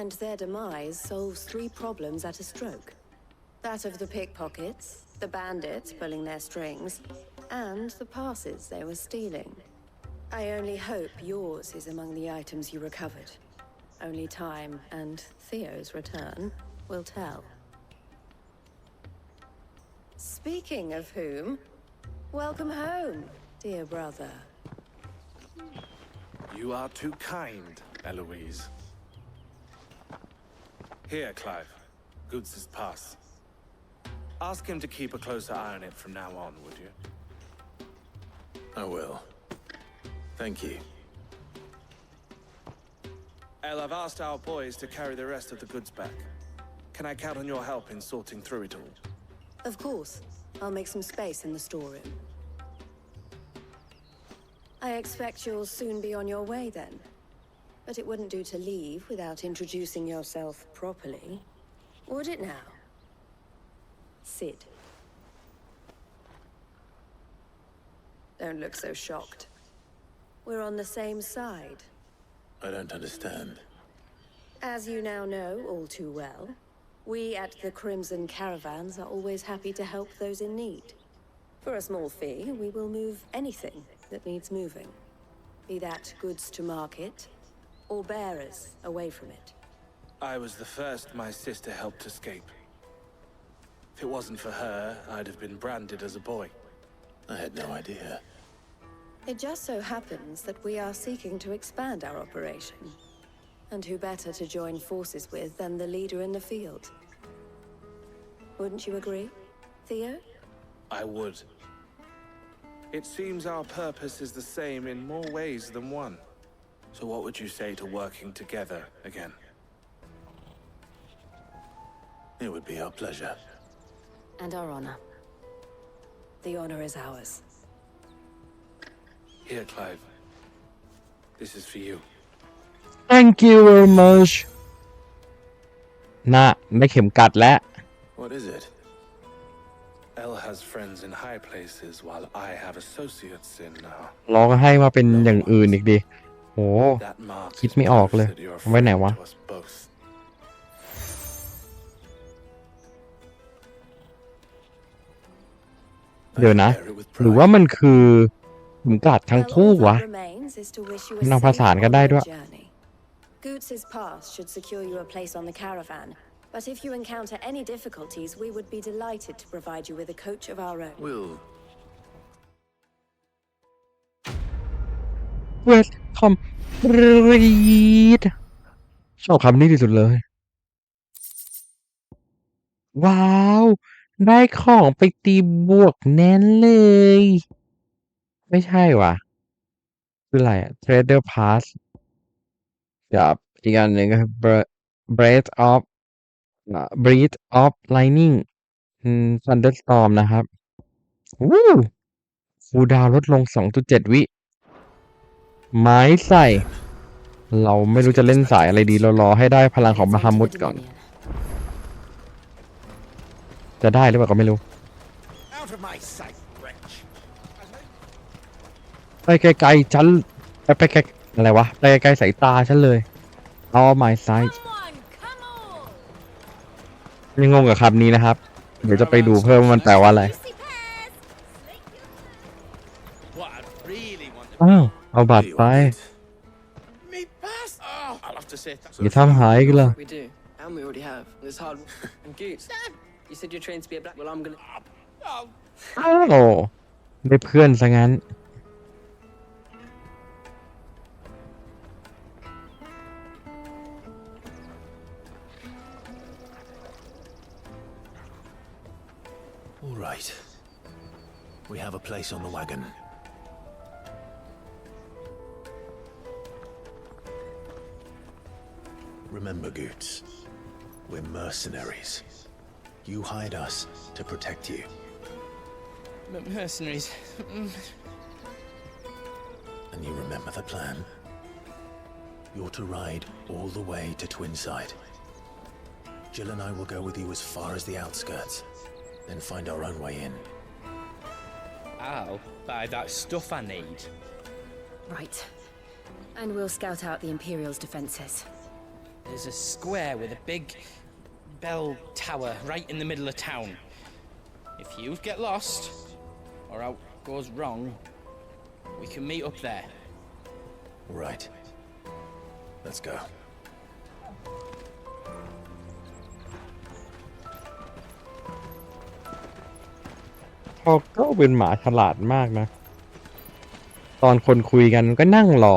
And their demise solves 3 problems at a stroke. That of the pickpockets, the bandits pulling their strings, and the passes they were stealing. I only hope yours is among the items you recovered. Only time and Theo's return will tell. Speaking of whom, welcome home, dear brother. You are too kind, Eloise. Here, Clive. Goods' pass. Ask him to keep a closer eye on it from now on, would you? I will. Thank you. Elle, I've asked our boys to carry the rest of the goods back. Can I count on your help in sorting through it all? Of course. I'll make some space in the storeroom. I expect you'll soon be on your way then. But it wouldn't do to leave without introducing yourself properly. Would it now? Sid. Don't look so shocked. We're on the same side. I don't understand. As you now know all too well, we at the Crimson Caravans are always happy to help those in need. For a small fee, we will move anything that needs moving. Be that goods to market, or bearers away from it. I was the first my sister helped escape. If it wasn't for her, I'd have been branded as a boy. I had no idea. It just so happens that we are seeking to expand our operation. And who better to join forces with than the leader in the field? Wouldn't you agree, Theo? I would. It seems our purpose is the same in more ways than one. So what would you say to working together again? It would be our pleasure. And our honor. The honor is ours. Here, Clive. This is for you. Thank you very much น่ะได้เข็มกัดแล้ว What is it? Elle has friends in high places while I have associates in รอก็ให้มาเป็นอย่างอื่นอีกดิโห that mark คิดไม่ออกเลย that you're a ไว้ไหน friend วะ to us both. เดี๋ยวนะ หรือว่ามันคือเข็มกัดทั้งคู่วะ นำผสานกันได้ด้วย Goots' pass should secure you a place on the caravan. But if you encounter any difficulties, we would be delighted to provide you with a coach of our own. We'll... Complete ชอบคำนี้ที่สุดเลย ว้าว ได้ของไปตีบวกแน่นเลย ไม่ใช่ว่ะ คืออะไรอะ Trader Pass กับอีกอันหนึ่งก็คือ Breath of Lightning Thunderstorm นะครับวู้คูลดาวน์ลดลง 2.7 วิไม้ใส่ เราไม่รู้จะเล่นสายอะไรดี เรารอให้ได้พลังของบาฮามุดก่อน จะได้หรือเปล่าก็ไม่รู้ ไปไกลๆฉันไปไกลอะไรวะ ไปไกลๆสายตาฉันเลย All my sight ยังงงกับคำนี้นะครับ เดี๋ยวจะไปดูเพิ่มว่ามันแปลว่าอะไร อ้าว เอาบัตรไป อย่าทำหายกันเลย We do, and we already have. It's hard. And Goots, you said you're trained to be a black. Well, I'm gonna. อ้าวได้เพื่อนซะงั้น All right. We have a place on the wagon. Remember, Goots, we're mercenaries. You hired us to protect you. Mercenaries. And you remember the plan? You're to ride all the way to Twinside. Jill and I will go with you as far as the outskirts. then find our own way in. I'll buy that stuff I need. Right. And we'll scout out the Imperial's defenses. There's a square with a big bell tower right in the middle of town. If you get lost, or out goes wrong, we can meet up there. Right. Let's go. เขาก็เป็นหมาฉลาดมากนะ ตอนคนคุยกันก็นั่งรอ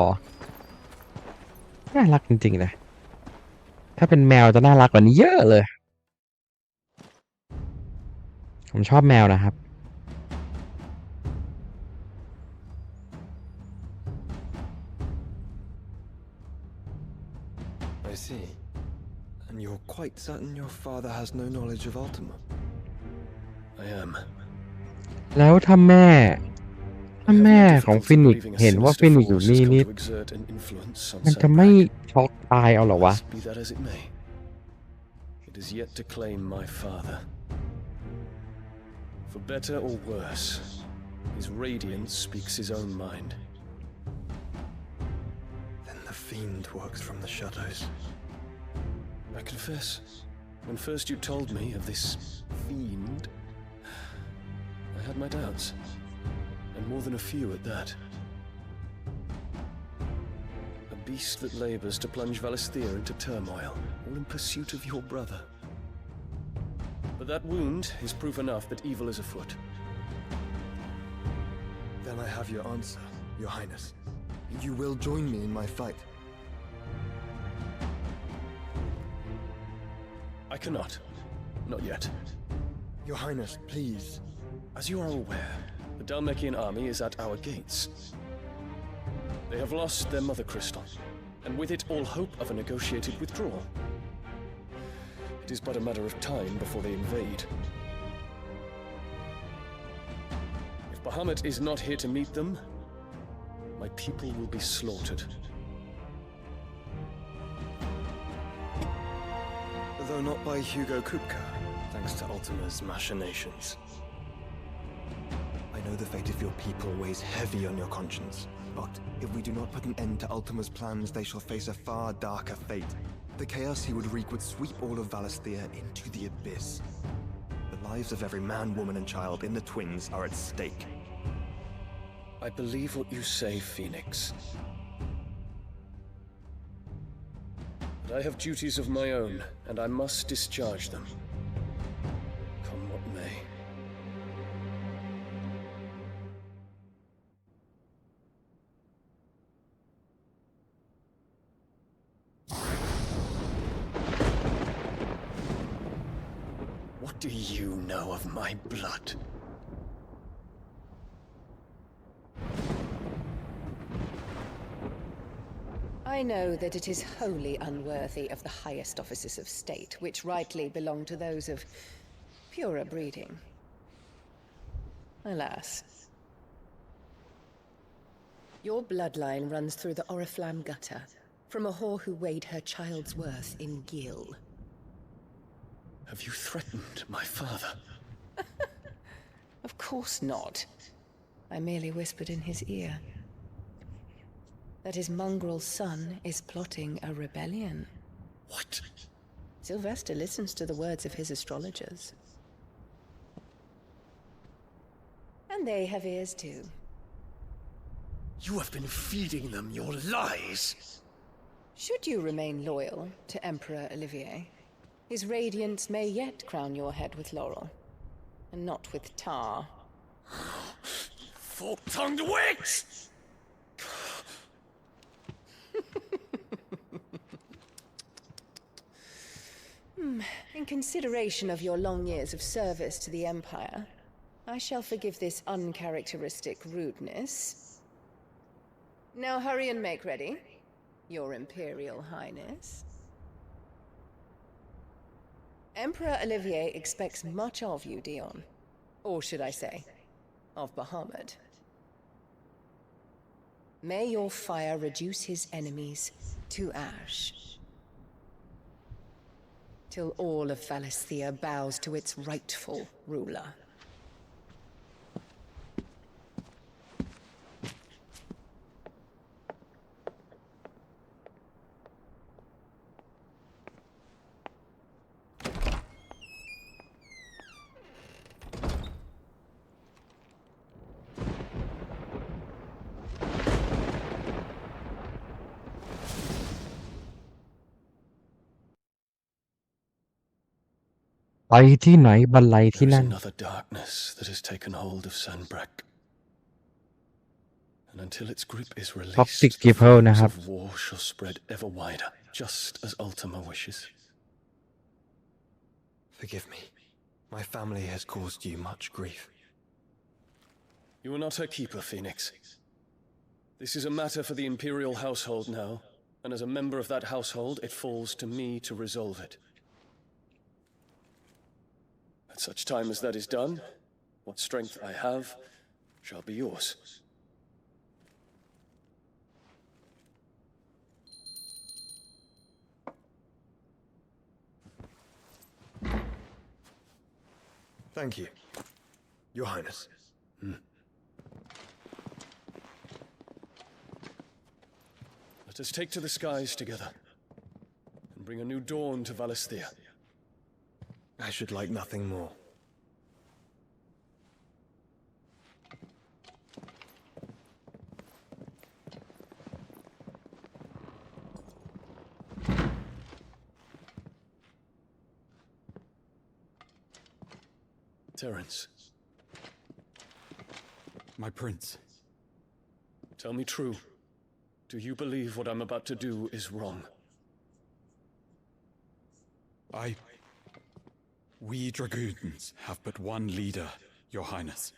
น่ารักจริงๆเลย ถ้าเป็นแมวจะน่ารักกว่านี้เยอะเลย ผมชอบแมวนะครับ I see. And you're quite certain your father has no knowledge of Ultima? I am. แล้วถ้าแม่ของฟินิกซ์เห็นว่าฟินิกซ์อยู่นี่มันจะไม่ช็อกตายเอาเหรอวะ Be that as it may, it is yet to claim my father. For better or worse, his radiance speaks his own mind. Then the fiend works from the shadows. I confess, when first you told me of this fiend, I had my doubts, and more than a few at that. A beast that labors to plunge Valisthea into turmoil, all in pursuit of your brother. But that wound is proof enough that evil is afoot. Then I have your answer, Your Highness. You will join me in my fight. I cannot. Not yet. Your Highness, please. As you are aware, the Dhalmekian army is at our gates. They have lost their mother crystal, and with it all hope of a negotiated withdrawal. It is but a matter of time before they invade. If Bahamut is not here to meet them, my people will be slaughtered. Though not by Hugo Kupka, thanks to Ultima's machinations. I know the fate of your people weighs heavy on your conscience, but if we do not put an end to Ultima's plans, they shall face a far darker fate. The chaos he would wreak would sweep all of Valisthea into the abyss. The lives of every man, woman, and child in the Twins are at stake. I believe what you say, Phoenix. But I have duties of my own, and I must discharge them. Come what may. What do you know of my blood? I know that it is wholly unworthy of the highest offices of state, which rightly belong to those of purer breeding. Alas. Your bloodline runs through the Oriflamme gutter, from a whore who weighed her child's worth in gil. Have you threatened my father? Of course not. I merely whispered in his ear that his mongrel son is plotting a rebellion. What? Sylvester listens to the words of his astrologers. And they have ears too. You have been feeding them your lies! Should you remain loyal to Emperor Olivier, his radiance may yet crown your head with laurel, and not with tar. Fork-tongued witch! In consideration of your long years of service to the Empire, I shall forgive this uncharacteristic rudeness. Now hurry and make ready, Your Imperial Highness. Emperor Olivier expects much of you, Dion. Or should I say, of Bahamut. May your fire reduce his enemies to ash. till all of Valisthea bows to its rightful ruler.ไปที่ไหนบันไลที่ There is นั่น another darkness that has taken hold of Sanbreque. And until its grip is released, Toxic the people flames นะครับ of war shall spread ever wider, just as Ultima wishes. Forgive me. My family has caused you much grief. You are not her keeper, Phoenix. This is a matter for the Imperial household now, and as a member of that household, it falls to me to resolve it. At such time as that is done, what strength I have shall be yours. Thank you, Your Highness. Let us take to the skies together, and bring a new dawn to Valisthea. I should like nothing more. Terence, My prince. tell me true. Do you believe what I'm about to do is wrong? We dragoons have but one leader, Your Highness.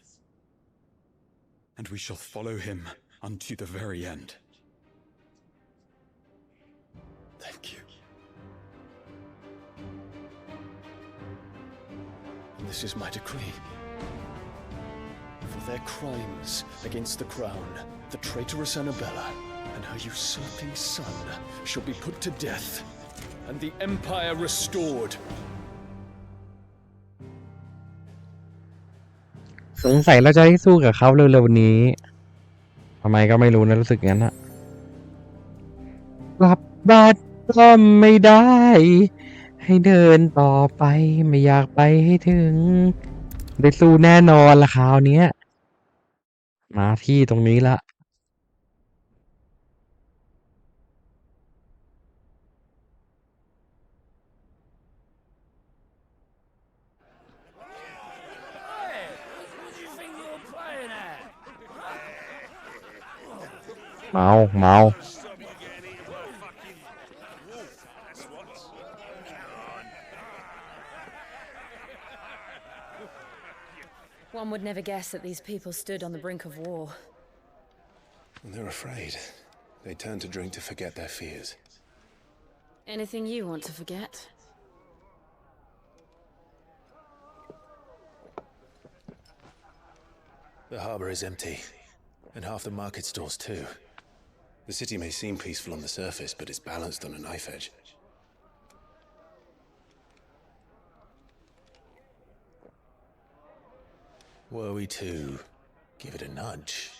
And we shall follow him unto the very end. Thank you. And this is my decree. For their crimes against the crown, the traitorous Annabella and her usurping son shall be put to death, and the empire restored. สงสัยเราจะได้สู้กับเขาเร็วๆนี้ทำไมก็ไม่รู้นะรู้สึกงั้นอะกลับบ้านก็ไม่ได้ ให้เดินต่อไปไม่อยากไปให้ถึง ได้สู้แน่นอนละคราวนี้มาที่ตรงนี้ละ เมา One would never guess that these people stood on the brink of war. When they're afraid, they turn to drink to forget their fears. Anything you want to forget? The harbor is empty, and half the market stalls too. The city may seem peaceful on the surface, but it's balanced on a knife edge. Were we to give it a nudge,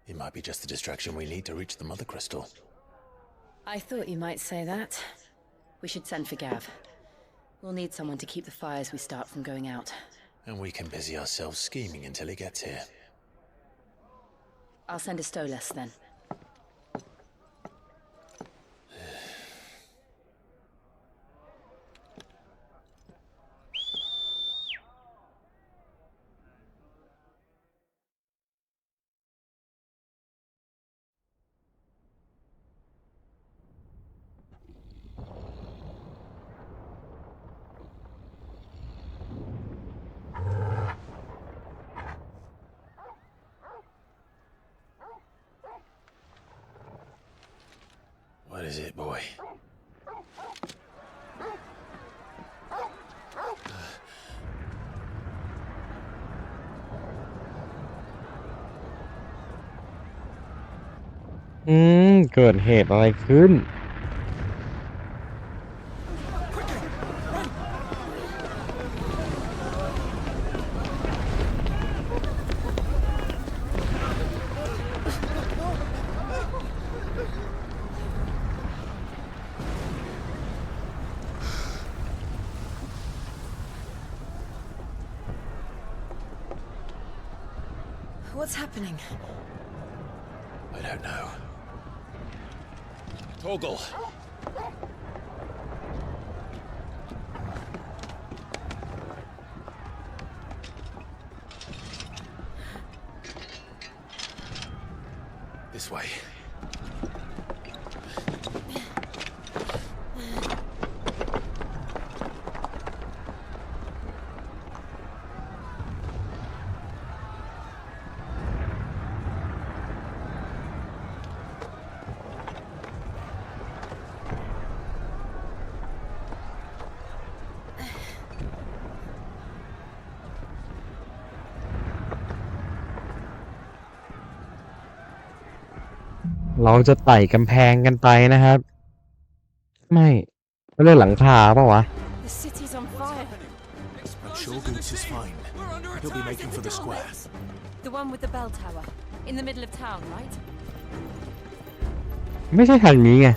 it might be just the distraction we need to reach the Mother Crystal. I thought you might say that. We should send for Gav. We'll need someone to keep the fires we start from going out. And we can busy ourselves scheming until he gets here. I'll send a Stolas then. What is it, boy? Ừ, เกิดเหตุอะไรขึ้น What's happening? I don't know. Torgal. This way.ๆเราจะไต่กำแพงกันไปนะครับไม่เรื่องหลังคาเปล่าวะ The city's on fire. I'm sure Goots is fine. He'll be making for the square. The one with the bell tower. In the middle of town, right? ไม่ใช่ทางนี้ไง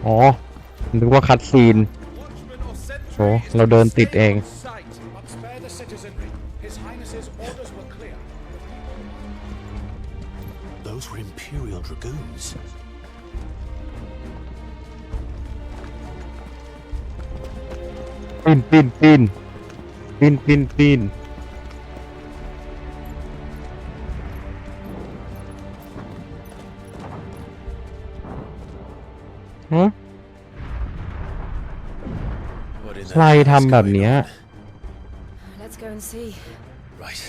อ๋อนึกว่าคัดซีนโหเราเดินติดเอง Those were Imperial Dragoons. ปีนฮะ ใครทำแบบเนี้ย Let's go and see. Right.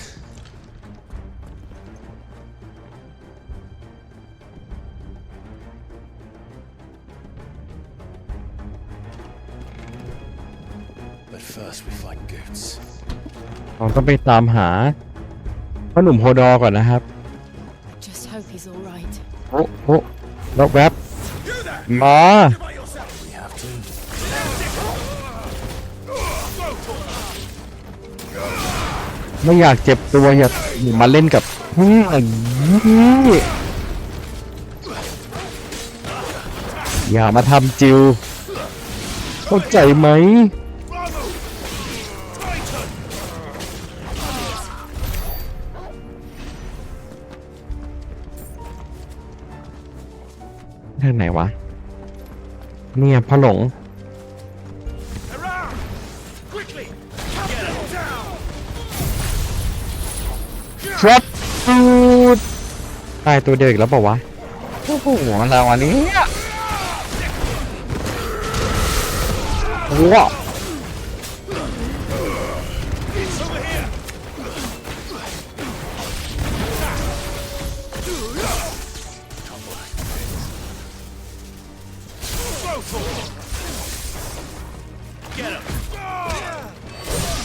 But first we find Goots. เราต้องไปตามหาพ่อหนุ่มโฮดอก่อนนะครับ Just hope he's all right. โอ้แล้วแวบมา We have to. ไม่อยากเจ็บตัวอย่ามาเล่นกับอย่ามาทำจิวเข้าใจไหมทางไหนวะเนี่ยพ่อหลงครับตายตัวเดียวอีกแล้วเปล่าวะโอ้โหเราอันนี้ว้าว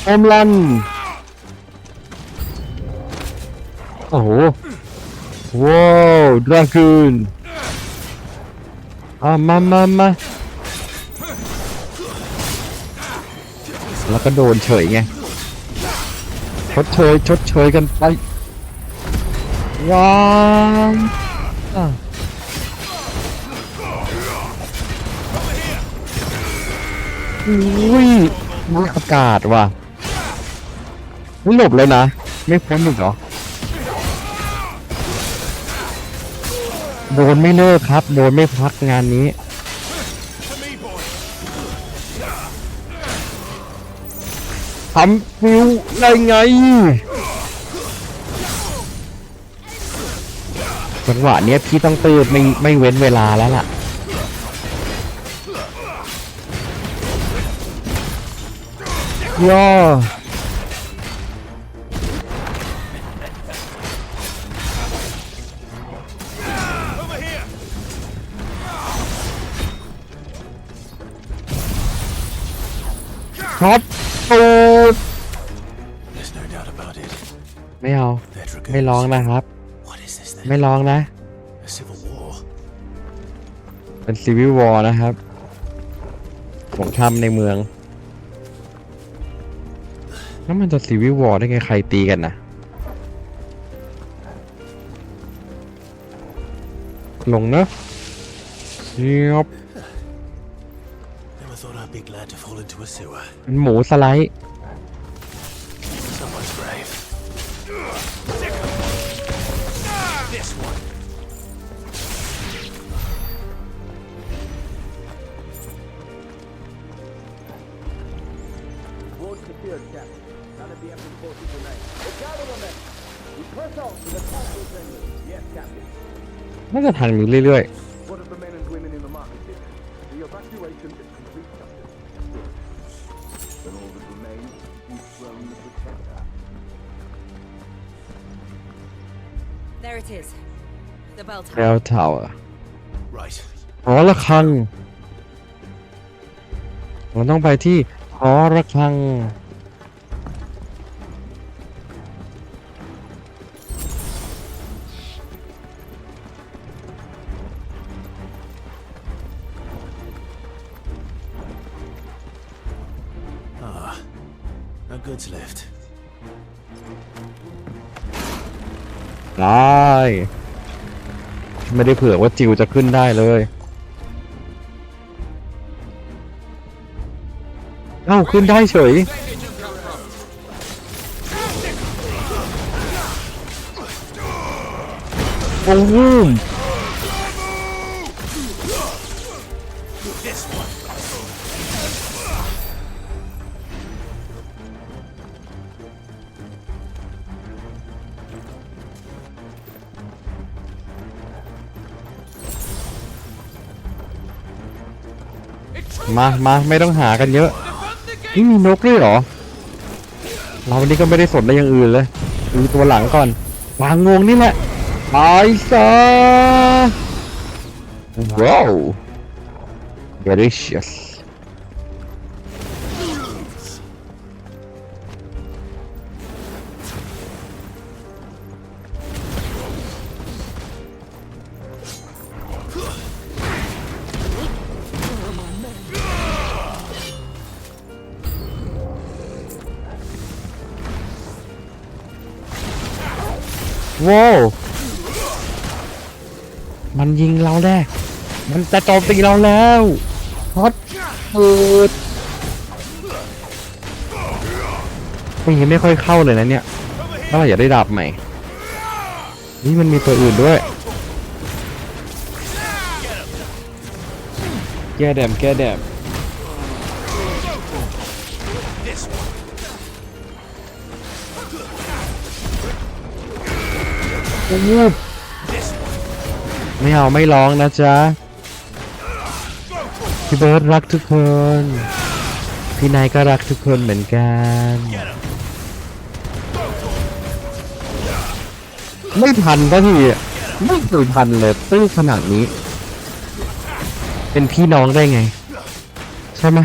โอมลันโอ้โหว้าวดรากูนมาแล้วก็โดนเฉยไงชดเชยกันไปว้าวอุ้ยมันอากาศว่ะไม่หลบเลยนะไม่พ้นอีกเหรอโดนไม่เลิกครับโดนไม่พักงานนี้ทำฟิวได้ไงจังหวะนี้พี่ต้องตื่นไม่เว้นเวลาแล้วล่ะย่อครับตูดไม่เอาไม่ร้องนะครับไม่ร้องนะเป็นซีวิลวอร์นะครับสงครามในเมืองแล้วมันจะซีวิลวอร์ได้ไงใครตีกันนะลงนะเชียบ Never thought I'd big lad to fall into a sewer. เป็นหมูสไลด์ Someone's brave. This one. Road secured, Captain. None of the empty forces remain. Gather the men. We press on to the council's engine. Yes, Captain. น่าจะทันอยู่เรื่อย What of the men and women in the market district? The evacuation is complete, Captain. Good. Then all that remains is to dethrone the pretender. There it is. The bell ๆ tower. แล้วทาวร์ Right. หอระฆังเราต้องไปที่หอระฆัง No goods left. ได้ไม่ได้เผื่อว่าจิวจะขึ้นได้เลยเอ้าขึ้นได้เฉยโอ้โห This one. มาไม่ต้องหากันเยอะนี่มีนกด้วยเหรอเราวันนี้ก็ไม่ได้สนอะไรอย่างอื่นเลยดูตัวหลังก่อนวางงวงนี่แหละไปซะว้าว delicious ว้าวมันยิงเราแน่มันจะโจมตีเราแล้วฮอตเปิดไม่ค่อยเข้าเลยนะเนี่ยถ้าเราอยากได้ดาบใหม่นี่มันมีตัวอื่นด้วยแก้แดมไม่เอาไม่ร้องนะจ๊ะพี่เบิร์ดรักทุกคนพี่นายก็รักทุกคนเหมือนกันไม่ทันก็ทีไม่เคยทันเลยตื้อขนาดนี้เป็นพี่น้องได้ไงใช่ไหม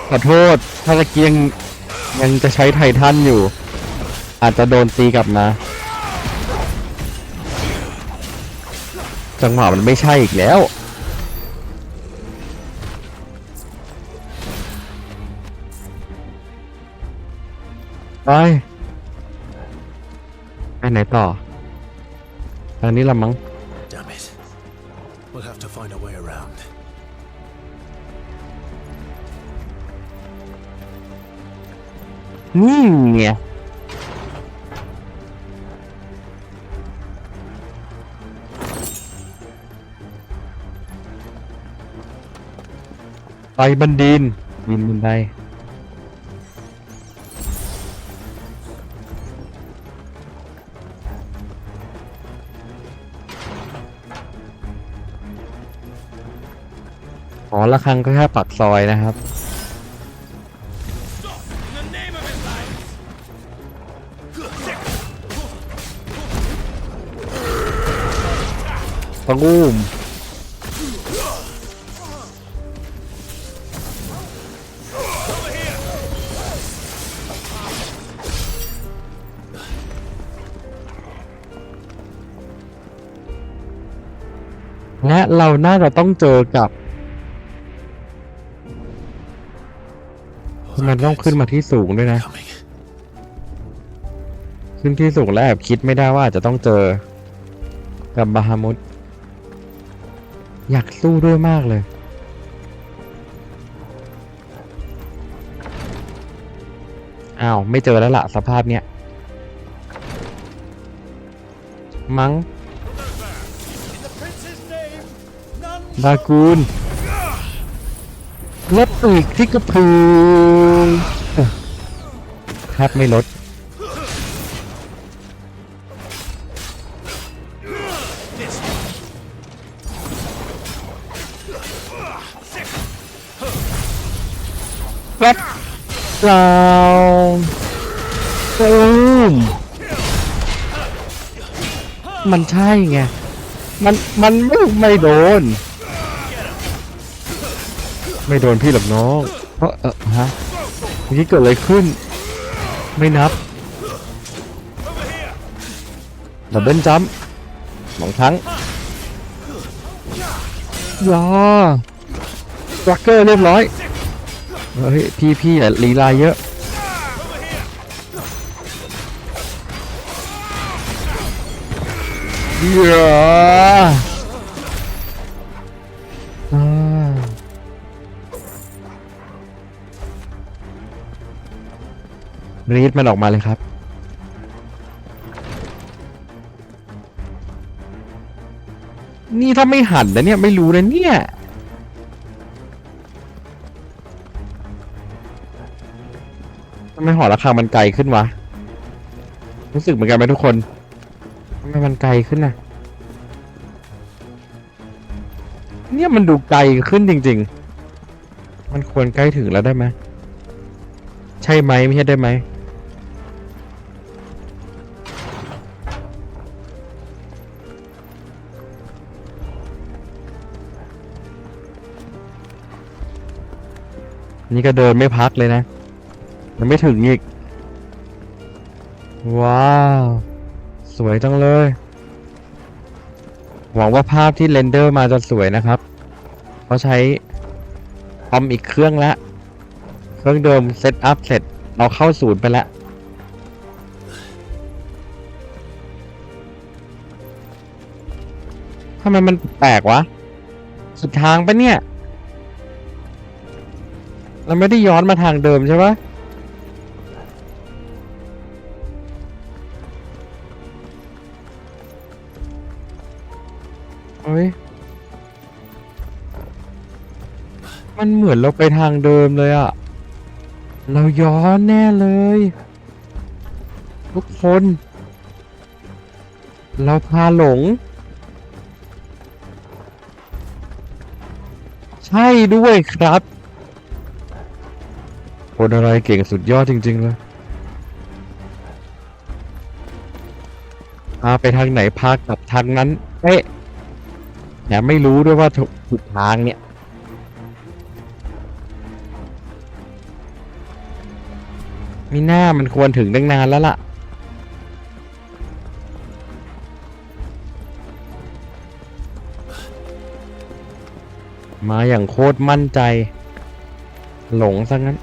ขอโทษถ้าตะเกียงยังจะใช้ไททันอยู่อาจจะโดนตีกลับมาจังหวะมันไม่ใช่อีกแล้วไปไหนต่อทางนี้ละมั้ง Damn it. We'll have to find a way around. นี่ไงไปบันดินบินบันไดอ๋อระฆังก็แค่ปักซอยนะครับปะงูมและเราน่าจะต้องเจอกับมันต้องขึ้นมาที่สูงด้วยนะขึ้นที่สูงแล้วแอบคิดไม่ได้ว่าจะต้องเจอกับบาฮามุดอยากสู้ด้วยมากเลย อ้าวไม่เจอแล้วล่ะสภาพเนี้ยมั้งบากูนลดอีกที่กระพือแทบไม่ลดแป๊บเราตูมมันใช่ไงมันไม่โดนพี่หรอกน้องเพราะฮะเมื่อกี้เกิดอะไรขึ้นไม่นับดับเบิลจัมป์2 ครั้งยาสตรัคเกอร์เรียบร้อยเฮ้ยพี่ลีลาเยอะรีดมันออกมาเลยครับนี่ถ้าไม่หันนะเนี่ยไม่รู้นะเนี่ยทำไมหอระฆังมันไกลขึ้นวะรู้สึกเหมือนกันไหมทุกคนทำไมมันไกลขึ้นนะเนี่ยมันดูไกลขึ้นจริงๆมันควรใกล้ถึงแล้วได้ไหมใช่ไหมไม่ใช่ได้ไหมนี่ก็เดินไม่พักเลยนะมันไม่ถึงอีกว้าวสวยจังเลยหวังว่าภาพที่เรนเดอร์มาจะสวยนะครับเพราะใช้คอมอีกเครื่องแล้วเครื่องเดิมเซตอัพเสร็จเราเข้าศูนย์ไปแล้วทำไมมันแปลกวะสุดทางปะเนี่ยเราไม่ได้ย้อนมาทางเดิมใช่ปะเฮ้ยมันเหมือนเราไปทางเดิมเลยอะเราย้อนแน่เลยทุกคนเราพาหลงใช่ด้วยครับคนอะไรเก่งสุดยอดจริงๆเลยไปทางไหนพากลับทางนั้นเอ๊ะแถมไม่รู้ด้วยว่าถูกทางเนี่ยมีหน้ามันควรถึงตั้งนานแล้วล่ะมาอย่างโคตรมั่นใจหลงซะงั้น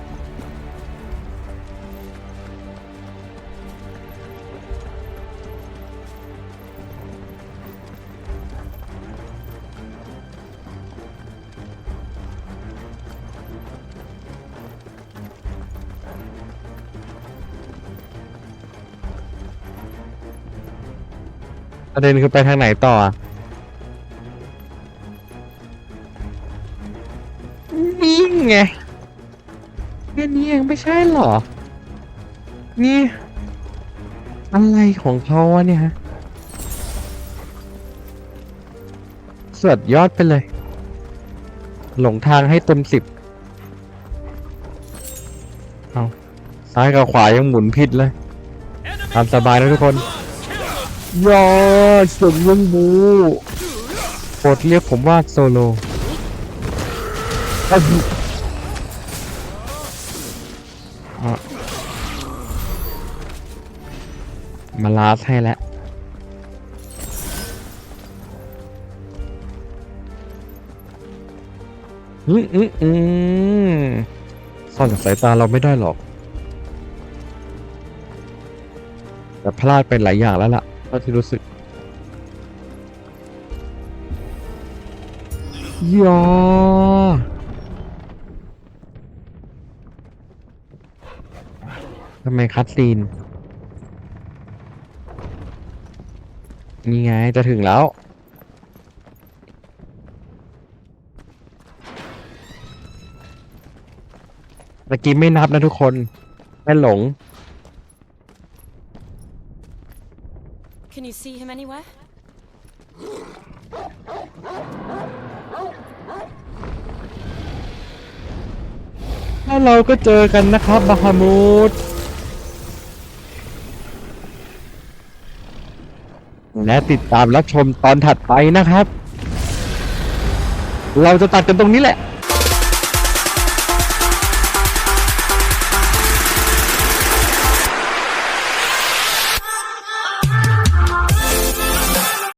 ประเด็นคือไปทางไหนต่อนี่ไงแค่นี้เองไม่ใช่หรอนี่อะไรของเขาวะเนี่ยฮะสุดยอดไปเลยหลงทางให้เต็ม10เอาซ้ายกับขวายังหมุนผิดเลยตามสบายนะทุกคนยอดสุดยังบูโปรดเรียกผมว่าโซโลมาลาสให้แล้วซ่อนจากสายตาเราไม่ได้หรอกแต่พลาดไปหลายอย่างแล้วล่ะเท่าที่รู้สึกยอ ทำไมคัดซีนนี่ไงจะถึงแล้วตะกี้ไม่นับนะทุกคนแม่หลง Can you see him anywhere? แล้วเราก็เจอกันนะครับบาฮามูดและติดตามรับชมตอนถัดไปนะครับเราจะตัดกันตรงนี้แหละ